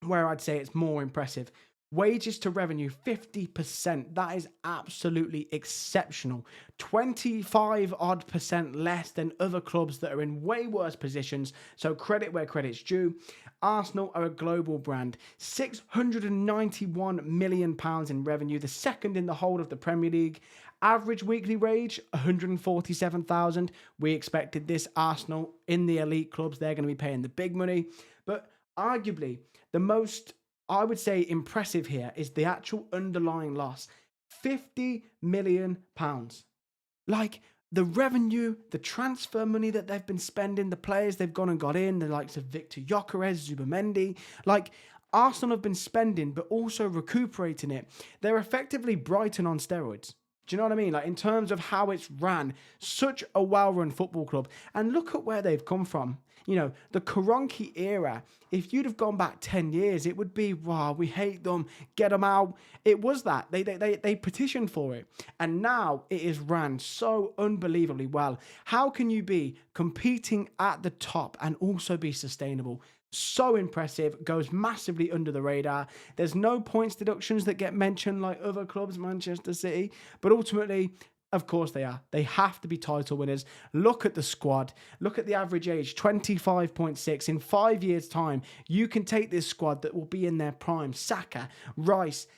where I'd say it's more impressive. Wages to revenue, 50%. That is absolutely exceptional. 25 odd percent less than other clubs that are in way worse positions. So credit where credit's due. Arsenal are a global brand. £691 million in revenue, the second in the whole of the Premier League. Average weekly wage, 147,000. We expected this. Arsenal in the elite clubs, they're going to be paying the big money. But arguably, the most, I would say, impressive here is the actual underlying loss. £50 million. Like, the revenue, the transfer money that they've been spending, the players they've gone and got in, the likes of Victor Gyökeres, Zubamendi, like, Arsenal have been spending, but also recuperating it. They're effectively Brighton on steroids. Do you know what I mean? Like, in terms of how it's ran, such a well-run football club. And look at where they've come from. You know, the Kroenke era, if you'd have gone back 10 years, it would be, wow, we hate them, get them out. It was that. They petitioned for it. And now it is ran so unbelievably well. How can you be competing at the top and also be sustainable? So impressive, goes massively under the radar. There's no points deductions that get mentioned like other clubs, Manchester City, but ultimately, of course they are. They have to be title winners. Look at the squad. Look at the average age, 25.6. In 5 years' time, you can take this squad that will be in their prime. Saka, Rice,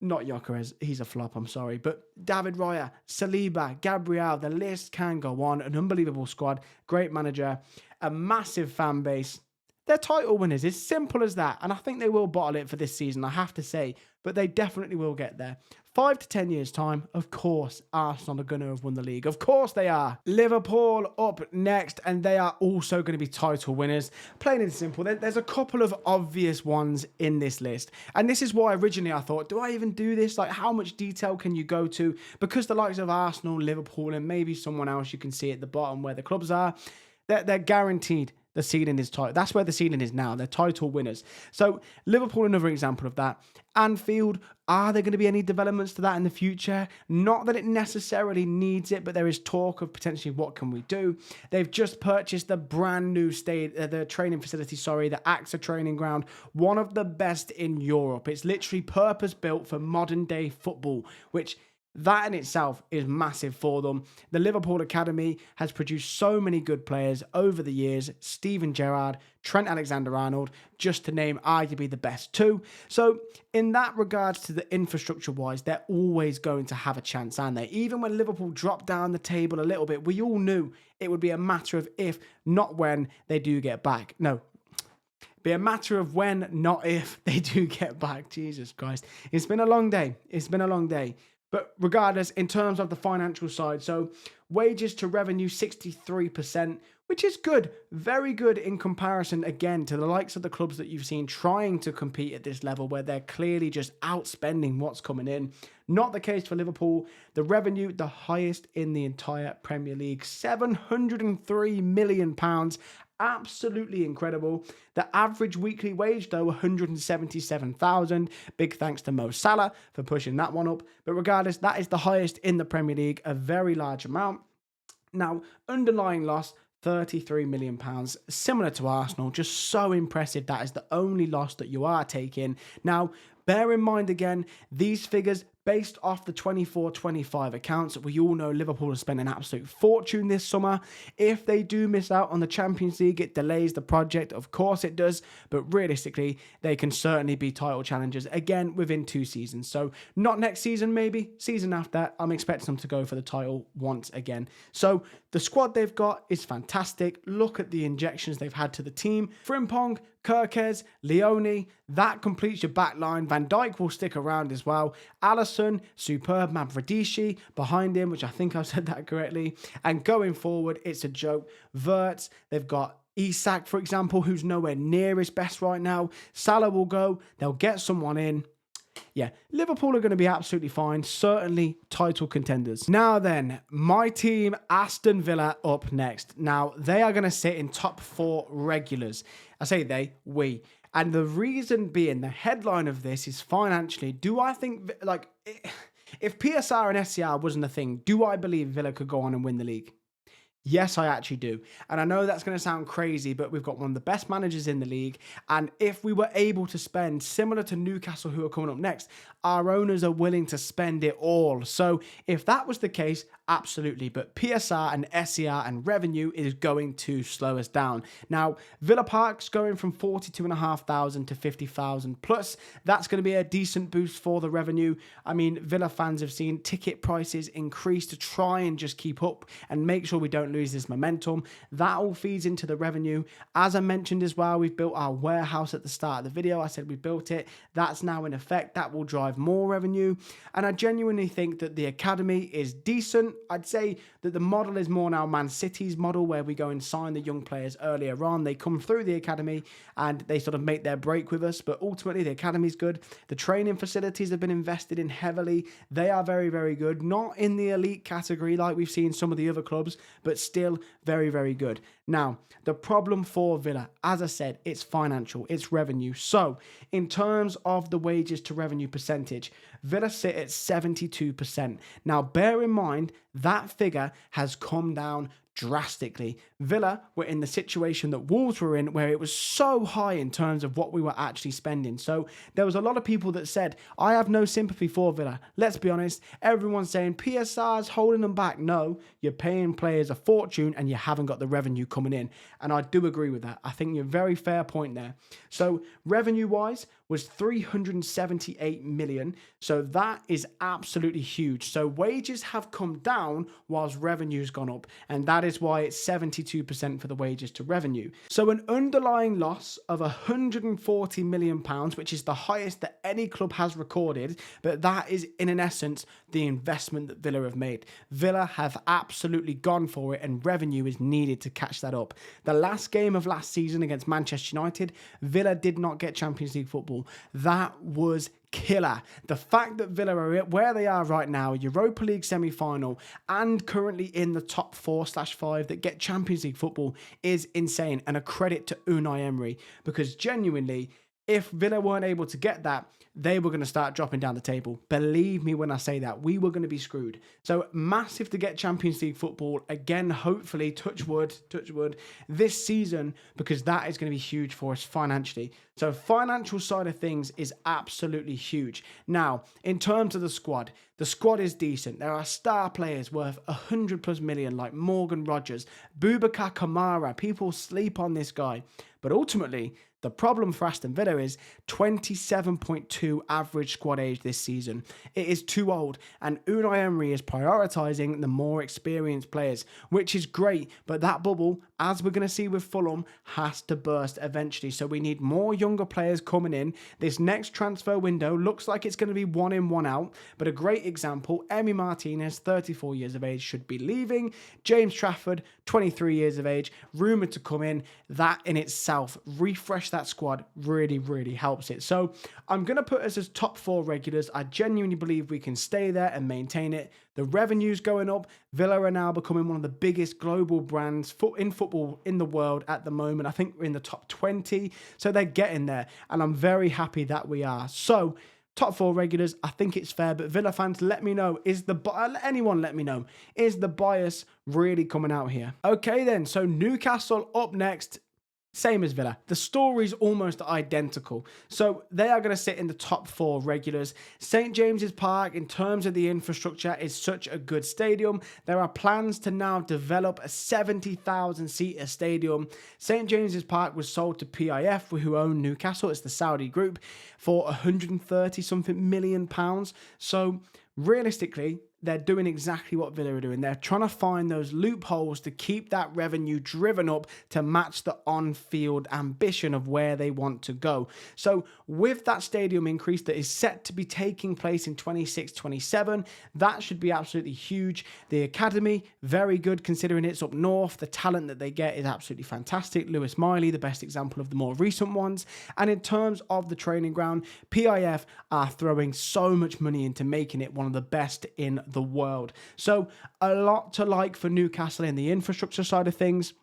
not Gyökeres, he's a flop, I'm sorry, but David Raya, Saliba, Gabriel, the list can go on. An unbelievable squad, great manager, a massive fan base. They're title winners. It's simple as that. And I think they will bottle it for this season, I have to say. But they definitely will get there. 5 to 10 years' time, of course, Arsenal are going to have won the league. Of course they are. Liverpool up next, and they are also going to be title winners. Plain and simple. There's a couple of obvious ones in this list. And this is why originally I thought, do I even do this? Like, how much detail can you go to? Because the likes of Arsenal, Liverpool, and maybe someone else you can see at the bottom where the clubs are, they're guaranteed. The ceiling is tight. That's where the ceiling is now. They're title winners. So Liverpool, another example of that. Anfield, are there going to be any developments to that in the future? Not that it necessarily needs it, but there is talk of potentially what can we do. They've just purchased the brand new the training facility, the AXA training ground, one of the best in Europe. It's literally purpose built for modern day football, which that in itself is massive for them. The Liverpool Academy has produced so many good players over the years. Steven Gerrard, Trent Alexander-Arnold, just to name arguably the best two. So in that regards to the infrastructure-wise, they're always going to have a chance, aren't they? Even when Liverpool dropped down the table a little bit, we all knew it would be a matter of if, not when, they do get back. No. Be a matter of when, not if, they do get back. Jesus Christ. It's been a long day. It's been a long day. But regardless, in terms of the financial side, so wages to revenue, 63%, which is good. Very good in comparison, again, to the likes of the clubs that you've seen trying to compete at this level where they're clearly just outspending what's coming in. Not the case for Liverpool. The revenue, the highest in the entire Premier League, £703 million. Absolutely incredible. The average weekly wage, though, 177,000. Big thanks to Mo Salah for pushing that one up. But regardless, that is the highest in the Premier League, a very large amount. Now, underlying loss, £33 million, similar to Arsenal. Just so impressive. That is the only loss that you are taking. Now, bear in mind again, these figures based off the 24-25 accounts. We all know Liverpool has spent an absolute fortune this summer. If they do miss out on the Champions League, it delays the project. Of course it does. But realistically, they can certainly be title challengers again within 2 seasons. So not next season, maybe. Season after, I'm expecting them to go for the title once again. So the squad they've got is fantastic. Look at the injections they've had to the team. Frimpong, Kirkes, Leone, that completes your back line. Van Dijk will stick around as well. Alisson, superb. Mavropanos behind him, which I think I've said that correctly. And going forward, it's a joke. Wirtz, they've got Isak, for example, who's nowhere near his best right now. Salah will go. They'll get someone in. Yeah, Liverpool are going to be absolutely fine. Certainly title contenders. Now then, my team, Aston Villa, up next. Now, they are going to sit in top 4 regulars. I say they, we. And the reason being, the headline of this is financially. Do I think, like, if PSR and SCR wasn't a thing, do I believe Villa could go on and win the league? Yes, I actually do. And I know that's going to sound crazy, but we've got one of the best managers in the league. And if we were able to spend, similar to Newcastle, who are coming up next, our owners are willing to spend it all. So if that was the case, absolutely. But PSR and SER and revenue is going to slow us down. Now, Villa Park's going from 42,500 to 50,000 plus. That's going to be a decent boost for the revenue. I mean, Villa fans have seen ticket prices increase to try and just keep up and make sure we don't lose this momentum. That all feeds into the revenue. As I mentioned as well, we've built our warehouse at the start of the video. I said we built it. That's now in effect. That will drive more revenue. And I genuinely think that the academy is decent. I'd say that the model is more now Man City's model, where we go and sign the young players earlier on. They come through the academy and they sort of make their break with us. But ultimately, the academy's good. The training facilities have been invested in heavily. They are very, very good. Not in the elite category like we've seen some of the other clubs, but still very, very good. Now, the problem for Villa, as I said, it's financial, it's revenue. So, in terms of the wages to revenue percentage, Villa sit at 72%. Now, bear in mind, that figure has come down drastically. Villa were in the situation that Wolves were in, where it was so high in terms of what we were actually spending. So there was a lot of people that said, I have no sympathy for Villa. Let's be honest, everyone's saying PSR's holding them back. No, you're paying players a fortune and you haven't got the revenue coming in. And I do agree with that. I think you're a very fair point there. So revenue-wise was 378 million. So that is absolutely huge. So wages have come down whilst revenue's gone up. And that is why it's 72% for the wages to revenue. So an underlying loss of £140 million, which is the highest that any club has recorded. But that is, in essence, the investment that Villa have made. Villa have absolutely gone for it, and revenue is needed to catch that up. The last game of last season against Manchester United, Villa did not get Champions League football. That was killer. The fact that Villa are where they are right now, Europa League semi-final, and currently in the top 4/5 that get Champions League football is insane, and a credit to Unai Emery, because genuinely, if Villa weren't able to get that, they were going to start dropping down the table. Believe me when I say that. We were going to be screwed. So massive to get Champions League football again, hopefully, touch wood, this season, because that is going to be huge for us financially. So financial side of things is absolutely huge. Now, in terms of the squad is decent. There are star players worth 100+ million like Morgan Rogers, Boubacar Kamara. People sleep on this guy. But ultimately, the problem for Aston Villa is 27.2 average squad age this season. It is too old, and Unai Emery is prioritising the more experienced players, which is great, but that bubble, as we're going to see with Fulham, has to burst eventually. So we need more younger players coming in. This next transfer window looks like it's going to be one in, one out, but a great example, Emi Martinez, 34 years of age, should be leaving. James Trafford, 23 years of age, rumoured to come in. That in itself, refresh that squad, really, really helps it. So I'm going to put us as top 4 regulars. I genuinely believe we can stay there and maintain it. The revenue's going up. Villa are now becoming one of the biggest global brands in football in the world at the moment. I think we're in the top 20. So they're getting there. And I'm very happy that we are. So top 4 regulars, I think it's fair. But Villa fans, let me know. Anyone let me know. Is the bias really coming out here? Okay then. So Newcastle up next. Same as Villa. The story's almost identical. So they are going to sit in the top 4 regulars. St James's Park, in terms of the infrastructure, is such a good stadium. There are plans to now develop a 70,000-seater stadium. St James's Park was sold to PIF, who own Newcastle. It's the Saudi group, for 130-something million pounds. So realistically, they're doing exactly what Villa are doing. They're trying to find those loopholes to keep that revenue driven up to match the on-field ambition of where they want to go. So with that stadium increase that is set to be taking place in 26-27, that should be absolutely huge. The academy, very good considering it's up north. The talent that they get is absolutely fantastic. Lewis Miley, the best example of the more recent ones. And in terms of the training ground, PIF are throwing so much money into making it one of the best in the world. So a lot to like for Newcastle in the infrastructure side of things.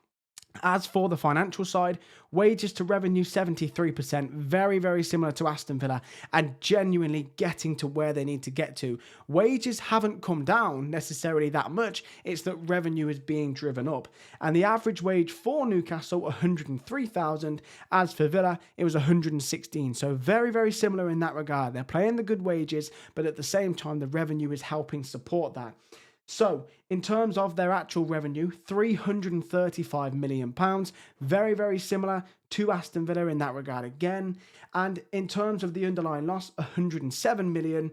As for the financial side, wages to revenue 73%, very, very similar to Aston Villa and genuinely getting to where they need to get to. Wages haven't come down necessarily that much, it's that revenue is being driven up. And the average wage for Newcastle, 103,000. As for Villa, it was 116. So very, very similar in that regard. They're paying the good wages, but at the same time, the revenue is helping support that. So, in terms of their actual revenue, £335 million, very, very similar to Aston Villa in that regard again. And in terms of the underlying loss, 107 million.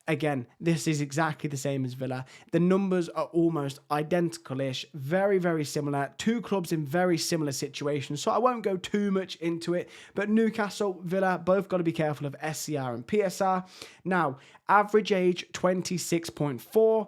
Again, this is exactly the same as Villa. The numbers are almost identical-ish, very, very similar. Two clubs in very similar situations, so I won't go too much into it. But Newcastle, Villa, both got to be careful of SCR and PSR. Now, average age, 26.4.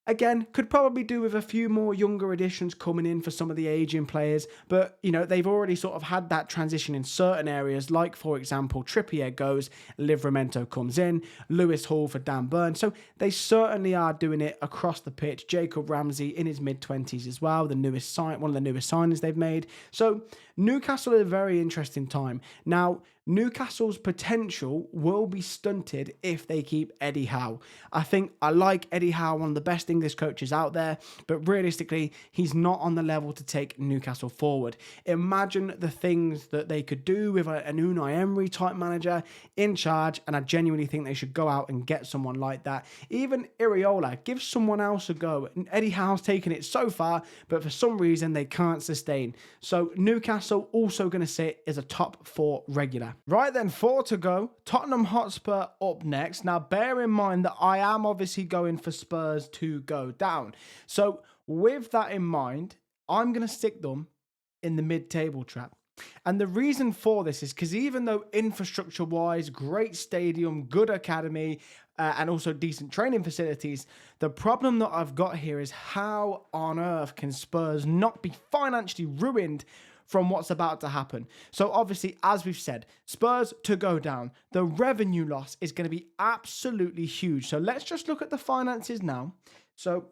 Again, could probably do with a few more younger additions coming in for some of the aging players, but, you know, they've already sort of had that transition in certain areas, like, for example, Trippier goes, Livramento comes in, Lewis Hall for Dan Burn, so they certainly are doing it across the pitch. Jacob Ramsey in his mid-20s as well, one of the newest signings they've made. So, Newcastle at a very interesting time. Now, Newcastle's potential will be stunted if they keep Eddie Howe. I like Eddie Howe, one of the best English coaches out there, but realistically, he's not on the level to take Newcastle forward. Imagine the things that they could do with an Unai Emery type manager in charge, and I genuinely think they should go out and get someone like that. Even Iriola, give someone else a go. Eddie Howe's taken it so far, but for some reason they can't sustain. So Newcastle also going to sit as a top 4 regular. Right then, 4 to go. Tottenham Hotspur up next. Now, bear in mind that I am obviously going for Spurs to go down. So, with that in mind, I'm going to stick them in the mid-table trap. And the reason for this is because even though infrastructure-wise, great stadium, good academy, and also decent training facilities, the problem that I've got here is how on earth can Spurs not be financially ruined from what's about to happen? So obviously, as we've said, Spurs to go down, the revenue loss is going to be absolutely huge. So let's just look at the finances now. So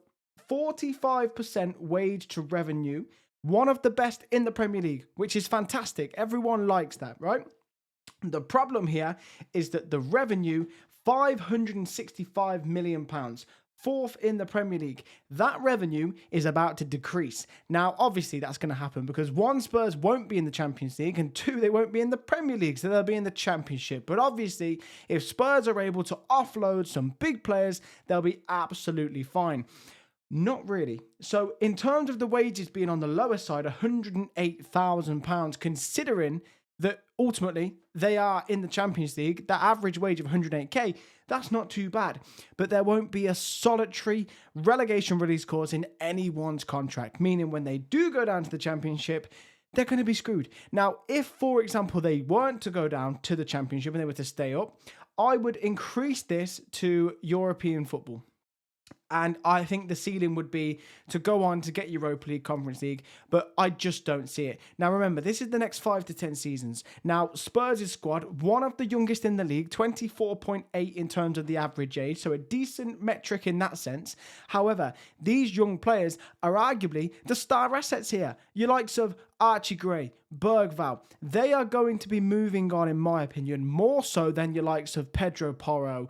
45% wage to revenue, one of the best in the Premier League, which is fantastic. Everyone likes that, right? The problem here is that the revenue, £565 million. 4th in the Premier League. That revenue is about to decrease. Now, obviously, that's going to happen because 1, Spurs won't be in the Champions League, and 2, they won't be in the Premier League, so they'll be in the Championship. But obviously, if Spurs are able to offload some big players, they'll be absolutely fine. Not really. So, in terms of the wages being on the lower side, £108,000, considering that ultimately they are in the Champions League, the average wage of 108k, that's not too bad. But there won't be a solitary relegation release clause in anyone's contract, meaning when they do go down to the Championship, they're going to be screwed. Now, if, for example, they weren't to go down to the Championship and they were to stay up, I would increase this to European football. And I think the ceiling would be to go on to get Europa League, Conference League, but I just don't see it. Now, remember, this is the next 5 to 10 seasons. Now, Spurs' squad, one of the youngest in the league, 24.8 in terms of the average age, so a decent metric in that sense. However, these young players are arguably the star assets here. Your likes of Archie Gray, Bergvall, they are going to be moving on, in my opinion, more so than your likes of Pedro Porro,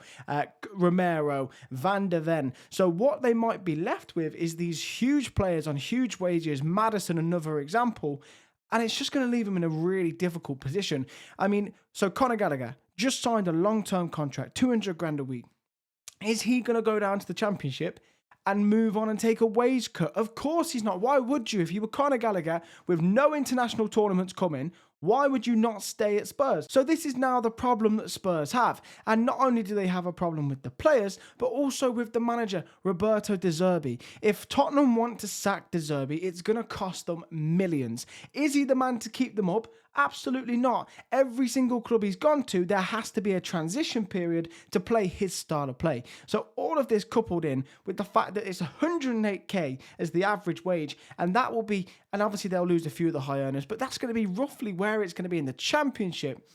Romero, Van der Ven. So what they might be left with is these huge players on huge wages, Maddison another example, and it's just going to leave them in a really difficult position. I mean, so Conor Gallagher just signed a long-term contract, 200 grand a week. Is he going to go down to the Championship and move on and take a wage cut? Of course he's not. Why would you? If you were Conor Gallagher with no international tournaments coming, why would you not stay at Spurs? So this is now the problem that Spurs have. And not only do they have a problem with the players, but also with the manager, Roberto De Zerbi. If Tottenham want to sack De Zerbi, it's going to cost them millions. Is he the man to keep them up? Absolutely not. Every single club he's gone to, there has to be a transition period to play his style of play. So all of this coupled in with the fact that it's 108k as the average wage, and that will be, and obviously they'll lose a few of the high earners, but that's going to be roughly where it's going to be in the Championship.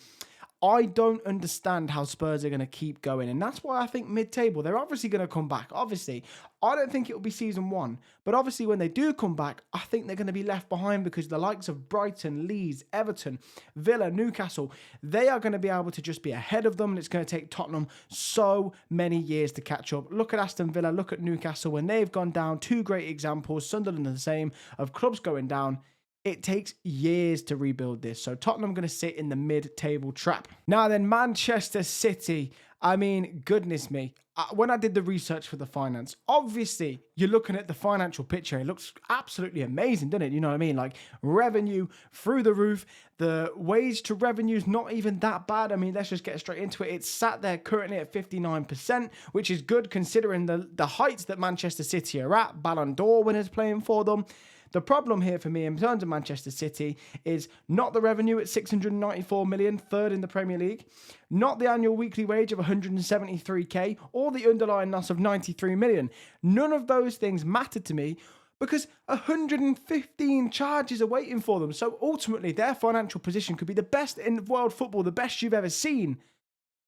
I don't understand how Spurs are going to keep going. And that's why I think mid-table, they're obviously going to come back. Obviously, I don't think it will be season one. But obviously, when they do come back, I think they're going to be left behind because the likes of Brighton, Leeds, Everton, Villa, Newcastle, they are going to be able to just be ahead of them. And it's going to take Tottenham so many years to catch up. Look at Aston Villa, look at Newcastle. When they've gone down, two great examples, Sunderland are the same, of clubs going down. It takes years to rebuild this. So Tottenham going to sit in the mid-table trap. Now then, Manchester City. I mean, goodness me. When I did the research for the finance, obviously, you're looking at the financial picture. It looks absolutely amazing, doesn't it? You know what I mean? Like, revenue through the roof. The wage to revenue is not even that bad. I mean, let's just get straight into it. It's sat there currently at 59%, which is good considering the heights that Manchester City are at. Ballon d'Or winners playing for them. The problem here for me in terms of Manchester City is not the revenue at 694 million, third in the Premier League, not the annual weekly wage of 173k, or the underlying loss of 93 million. None of those things mattered to me because 115 charges are waiting for them. So ultimately, their financial position could be the best in world football, the best you've ever seen.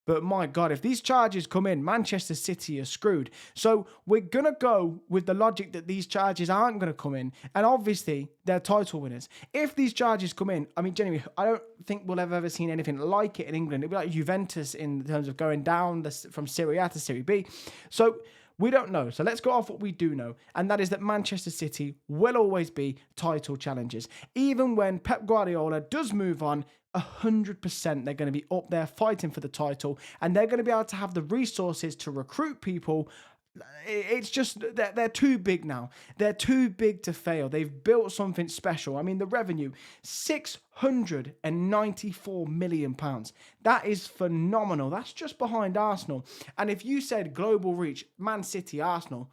But my God, if these charges come in, Manchester City are screwed. So we're going to go with the logic that these charges aren't going to come in. And obviously, they're title winners. If these charges come in, I mean, genuinely, I don't think we'll have ever seen anything like it in England. It'll be like Juventus in terms of going down from Serie A to Serie B. So we don't know. So let's go off what we do know. And that is that Manchester City will always be title challengers. Even when Pep Guardiola does move on, 100% they're going to be up there fighting for the title, and they're going to be able to have the resources to recruit people. It's just they're too big now. They're too big to fail. They've built something special. I mean, the revenue, £694 million. That is phenomenal. That's just behind Arsenal. And if you said global reach, Man City, Arsenal,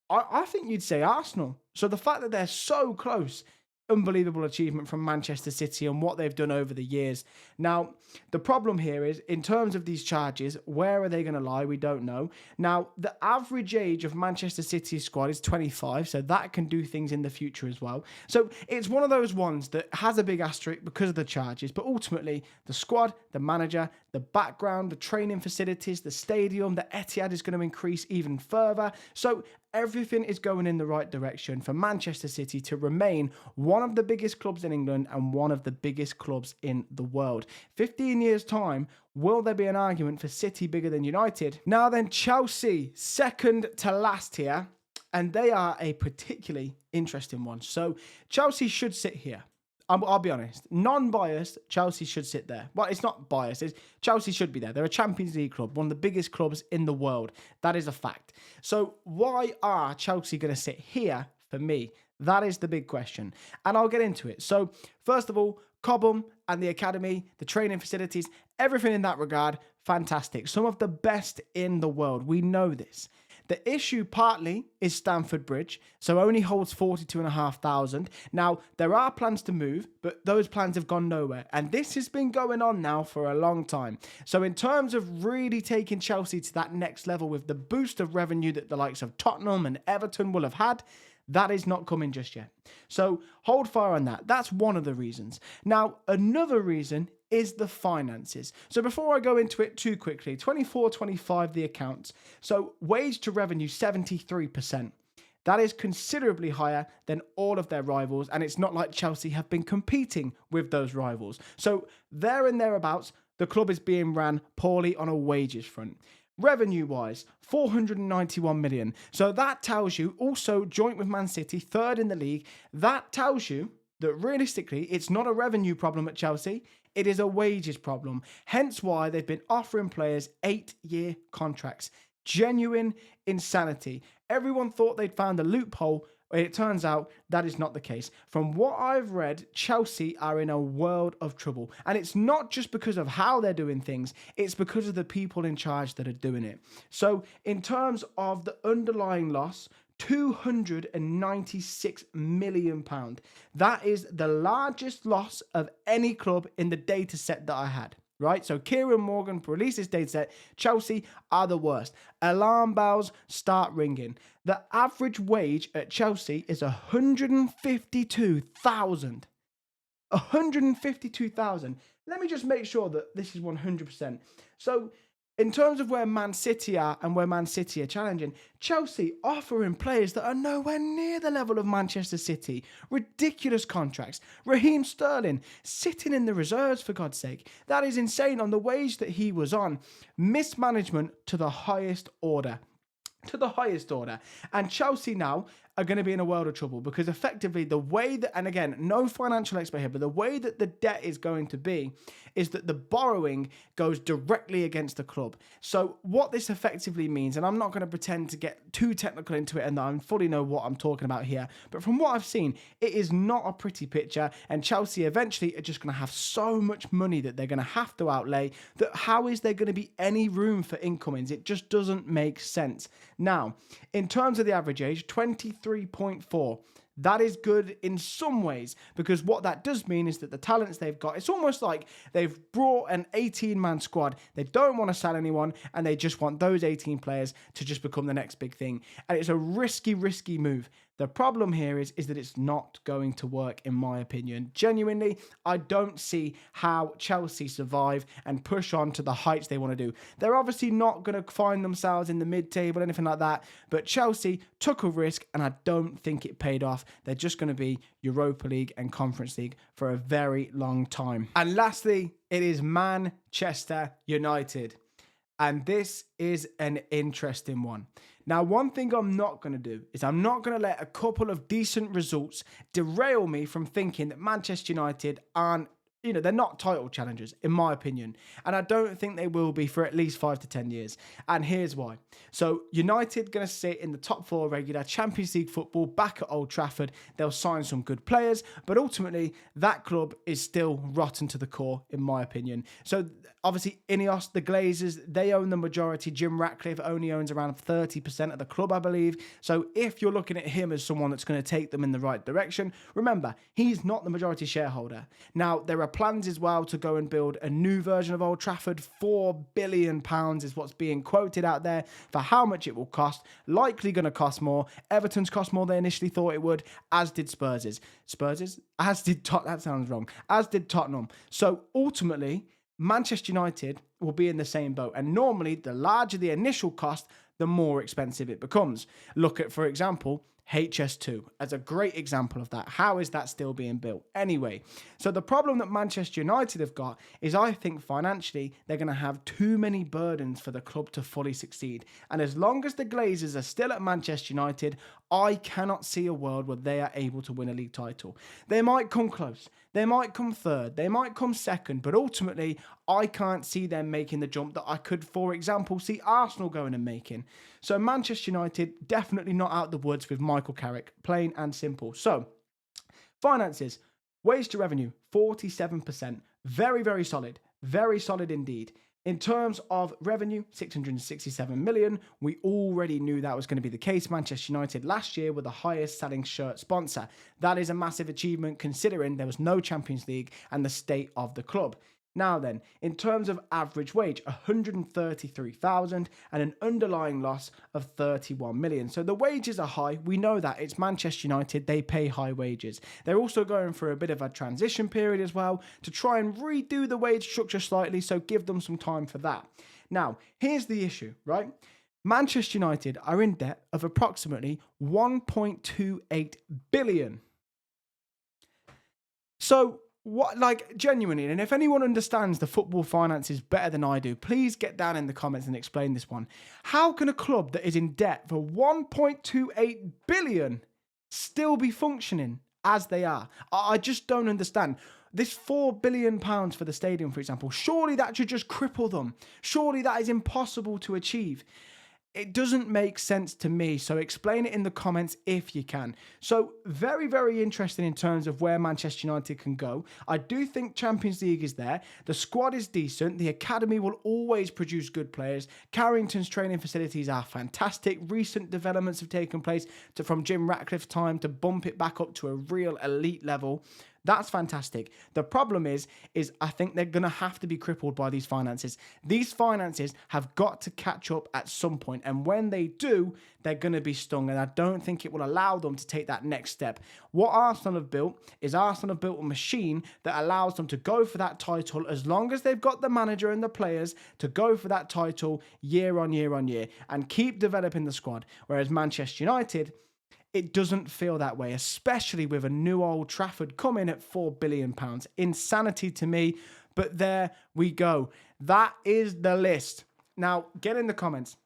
I think you'd say Arsenal. So the fact that they're so close, unbelievable achievement from Manchester City and what they've done over the years. Now, the problem here is, in terms of these charges, where are they going to lie? We don't know. Now, the average age of Manchester City's squad is 25, so that can do things in the future as well. So it's one of those ones that has a big asterisk because of the charges, but ultimately, the squad, the manager, the background, the training facilities, the stadium, the Etihad is going to increase even further. So everything is going in the right direction for Manchester City to remain one of the biggest clubs in England and one of the biggest clubs in the world. 15 years' time, will there be an argument for City bigger than United? Now then, Chelsea, second to last here, and they are a particularly interesting one. So Chelsea should sit here. I'll be honest, non-biased, Chelsea should sit there. Well, it's not biased. Chelsea should be there. They're a Champions League club, one of the biggest clubs in the world. That is a fact. So why are Chelsea going to sit here for me? That is the big question. And I'll get into it. So first of all, Cobham and the academy, the training facilities, everything in that regard, fantastic. Some of the best in the world. We know this. The issue partly is Stamford Bridge, so only holds 42,500. Now, there are plans to move, but those plans have gone nowhere. And this has been going on now for a long time. So in terms of really taking Chelsea to that next level with the boost of revenue that the likes of Tottenham and Everton will have had, that is not coming just yet. So hold fire on that. That's one of the reasons. Now, another reason is the finances. So before I go into it too quickly, 24-25, the accounts. So wage to revenue, 73%. That is considerably higher than all of their rivals. And it's not like Chelsea have been competing with those rivals. So there and thereabouts, the club is being ran poorly on a wages front. Revenue-wise, 491 million. So that tells you, also joint with Man City, third in the league, that tells you that realistically, it's not a revenue problem at Chelsea. It is a wages problem. Hence why they've been offering players 8-year contracts. Genuine insanity. Everyone thought they'd found a loophole. It turns out that is not the case. From what I've read, Chelsea are in a world of trouble. And it's not just because of how they're doing things, it's because of the people in charge that are doing it. So in terms of the underlying loss, £296 million. That is the largest loss of any club in the data set that I had. Right? So Kieran Morgan released this data set. Chelsea are the worst. Alarm bells start ringing. The average wage at Chelsea is 152,000. 152,000. let me just make sure that this is 100%. So, in terms of where Man City are and where Man City are challenging, Chelsea offering players that are nowhere near the level of Manchester City. Ridiculous contracts. Raheem Sterling sitting in the reserves, for God's sake. That is insane on the wage that he was on. Mismanagement to the highest order. To the highest order. And Chelsea now are going to be in a world of trouble because effectively the way that, and again, no financial expert here, but the way that the debt is going to be is that the borrowing goes directly against the club. So what this effectively means, and I'm not going to pretend to get too technical into it and that I fully know what I'm talking about here, but from what I've seen, it is not a pretty picture, and Chelsea eventually are just going to have so much money that they're going to have to outlay that how is there going to be any room for incomings? It just doesn't make sense. Now, in terms of the average age, 23.4. That is good in some ways because what that does mean is that the talents they've got, it's almost like they've brought an 18-man squad. They don't want to sell anyone and they just want those 18 players to just become the next big thing. And it's a risky move. The problem here is that it's not going to work, in my opinion. Genuinely, I don't see how Chelsea survive and push on to the heights they want to do. They're obviously not going to find themselves in the mid-table, anything like that, but Chelsea took a risk and I don't think it paid off. They're just going to be Europa League and Conference League for a very long time. And lastly, it is Manchester United. And this is an interesting one. Now, one thing I'm not going to do is I'm not going to let a couple of decent results derail me from thinking that Manchester United aren't, they're not title challengers, in my opinion. And I don't think they will be for at least 5 to 10 years. And here's why. So United going to sit in the top 4 regular Champions League football back at Old Trafford. They'll sign some good players, but ultimately that club is still rotten to the core, in my opinion. So obviously Ineos, the Glazers, they own the majority. Jim Ratcliffe only owns around 30% of the club, I believe. So if you're looking at him as someone that's going to take them in the right direction, remember, he's not the majority shareholder. Now, there are plans as well to go and build a new version of Old Trafford. £4 billion is what's being quoted out there for how much it will cost. Likely going to cost more. Everton's cost more than they initially thought it would, as did Spurs's. As did Tottenham. That sounds wrong. As did Tottenham. So ultimately, Manchester United will be in the same boat. And normally, the larger the initial cost, the more expensive it becomes. Look at, for example, HS2 as a great example of that. How is that still being built? Anyway, so the problem that Manchester United have got is I think financially they're going to have too many burdens for the club to fully succeed. And as long as the Glazers are still at Manchester United, I cannot see a world where they are able to win a league title. They might come close. They might come third. They might come second. But ultimately, I can't see them making the jump that I could, for example, see Arsenal going and making. So Manchester United, definitely not out the woods with Michael Carrick. Plain and simple. So, finances. Wage to revenue, 47%. Very solid. Very solid indeed. In terms of revenue, 667 million. We already knew that was going to be the case. Manchester United last year were the highest selling shirt sponsor. That is a massive achievement considering there was no Champions League and the state of the club. Now then, in terms of average wage, 133,000 and an underlying loss of 31 million. So the wages are high. We know that. It's Manchester United. They pay high wages. They're also going for a bit of a transition period as well to try and redo the wage structure slightly. So give them some time for that. Now, here's the issue, right? Manchester United are in debt of approximately 1.28 billion. So, genuinely, and if anyone understands the football finances better than I do, please get down in the comments and explain this one. How can a club that is in debt for 1.28 billion still be functioning as they are? I just don't understand. This £4 billion for the stadium, for example, surely that should just cripple them. Surely that is impossible to achieve. It doesn't make sense to me, so explain it in the comments if you can. So, very interesting in terms of where Manchester United can go. I do think Champions League is there. The squad is decent. The academy will always produce good players. Carrington's training facilities are fantastic. Recent developments have taken place from Jim Ratcliffe's time to bump it back up to a real elite level. That's fantastic. The problem is I think they're going to have to be crippled by these finances. These finances have got to catch up at some point, and when they do, they're going to be stung, and I don't think it will allow them to take that next step. What Arsenal have built is Arsenal have built a machine that allows them to go for that title as long as they've got the manager and the players to go for that title year on year on year and keep developing the squad. Whereas Manchester United, it doesn't feel that way, especially with a new Old Trafford coming at £4 billion. Insanity to me, but there we go. That is the list. Now, get in the comments.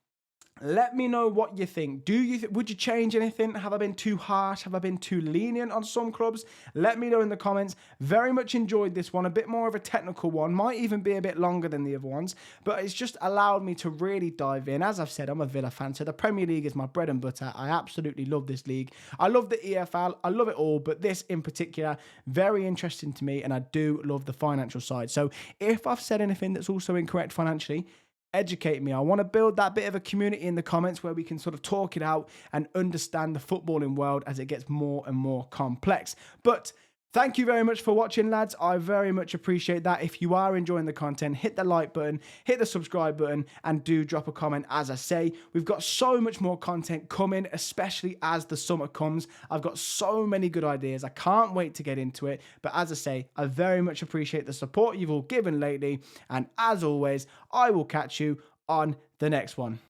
Let me know what you think. Would you change anything? Have I been too harsh? Have I been too lenient on some clubs? Let me know in the comments. Very much enjoyed this one. A bit more of a technical one. Might even be a bit longer than the other ones. But it's just allowed me to really dive in. As I've said, I'm a Villa fan, so the Premier League is my bread and butter. I absolutely love this league. I love the EFL. I love it all. But this in particular, very interesting to me. And I do love the financial side. So if I've said anything that's also incorrect financially, educate me. I want to build that bit of a community in the comments where we can sort of talk it out and understand the footballing world as it gets more and more complex. But thank you very much for watching, lads. I very much appreciate that. If you are enjoying the content, hit the like button, hit the subscribe button, and do drop a comment. As I say, we've got so much more content coming, especially as the summer comes. I've got so many good ideas. I can't wait to get into it. But as I say, I very much appreciate the support you've all given lately. And as always, I will catch you on the next one.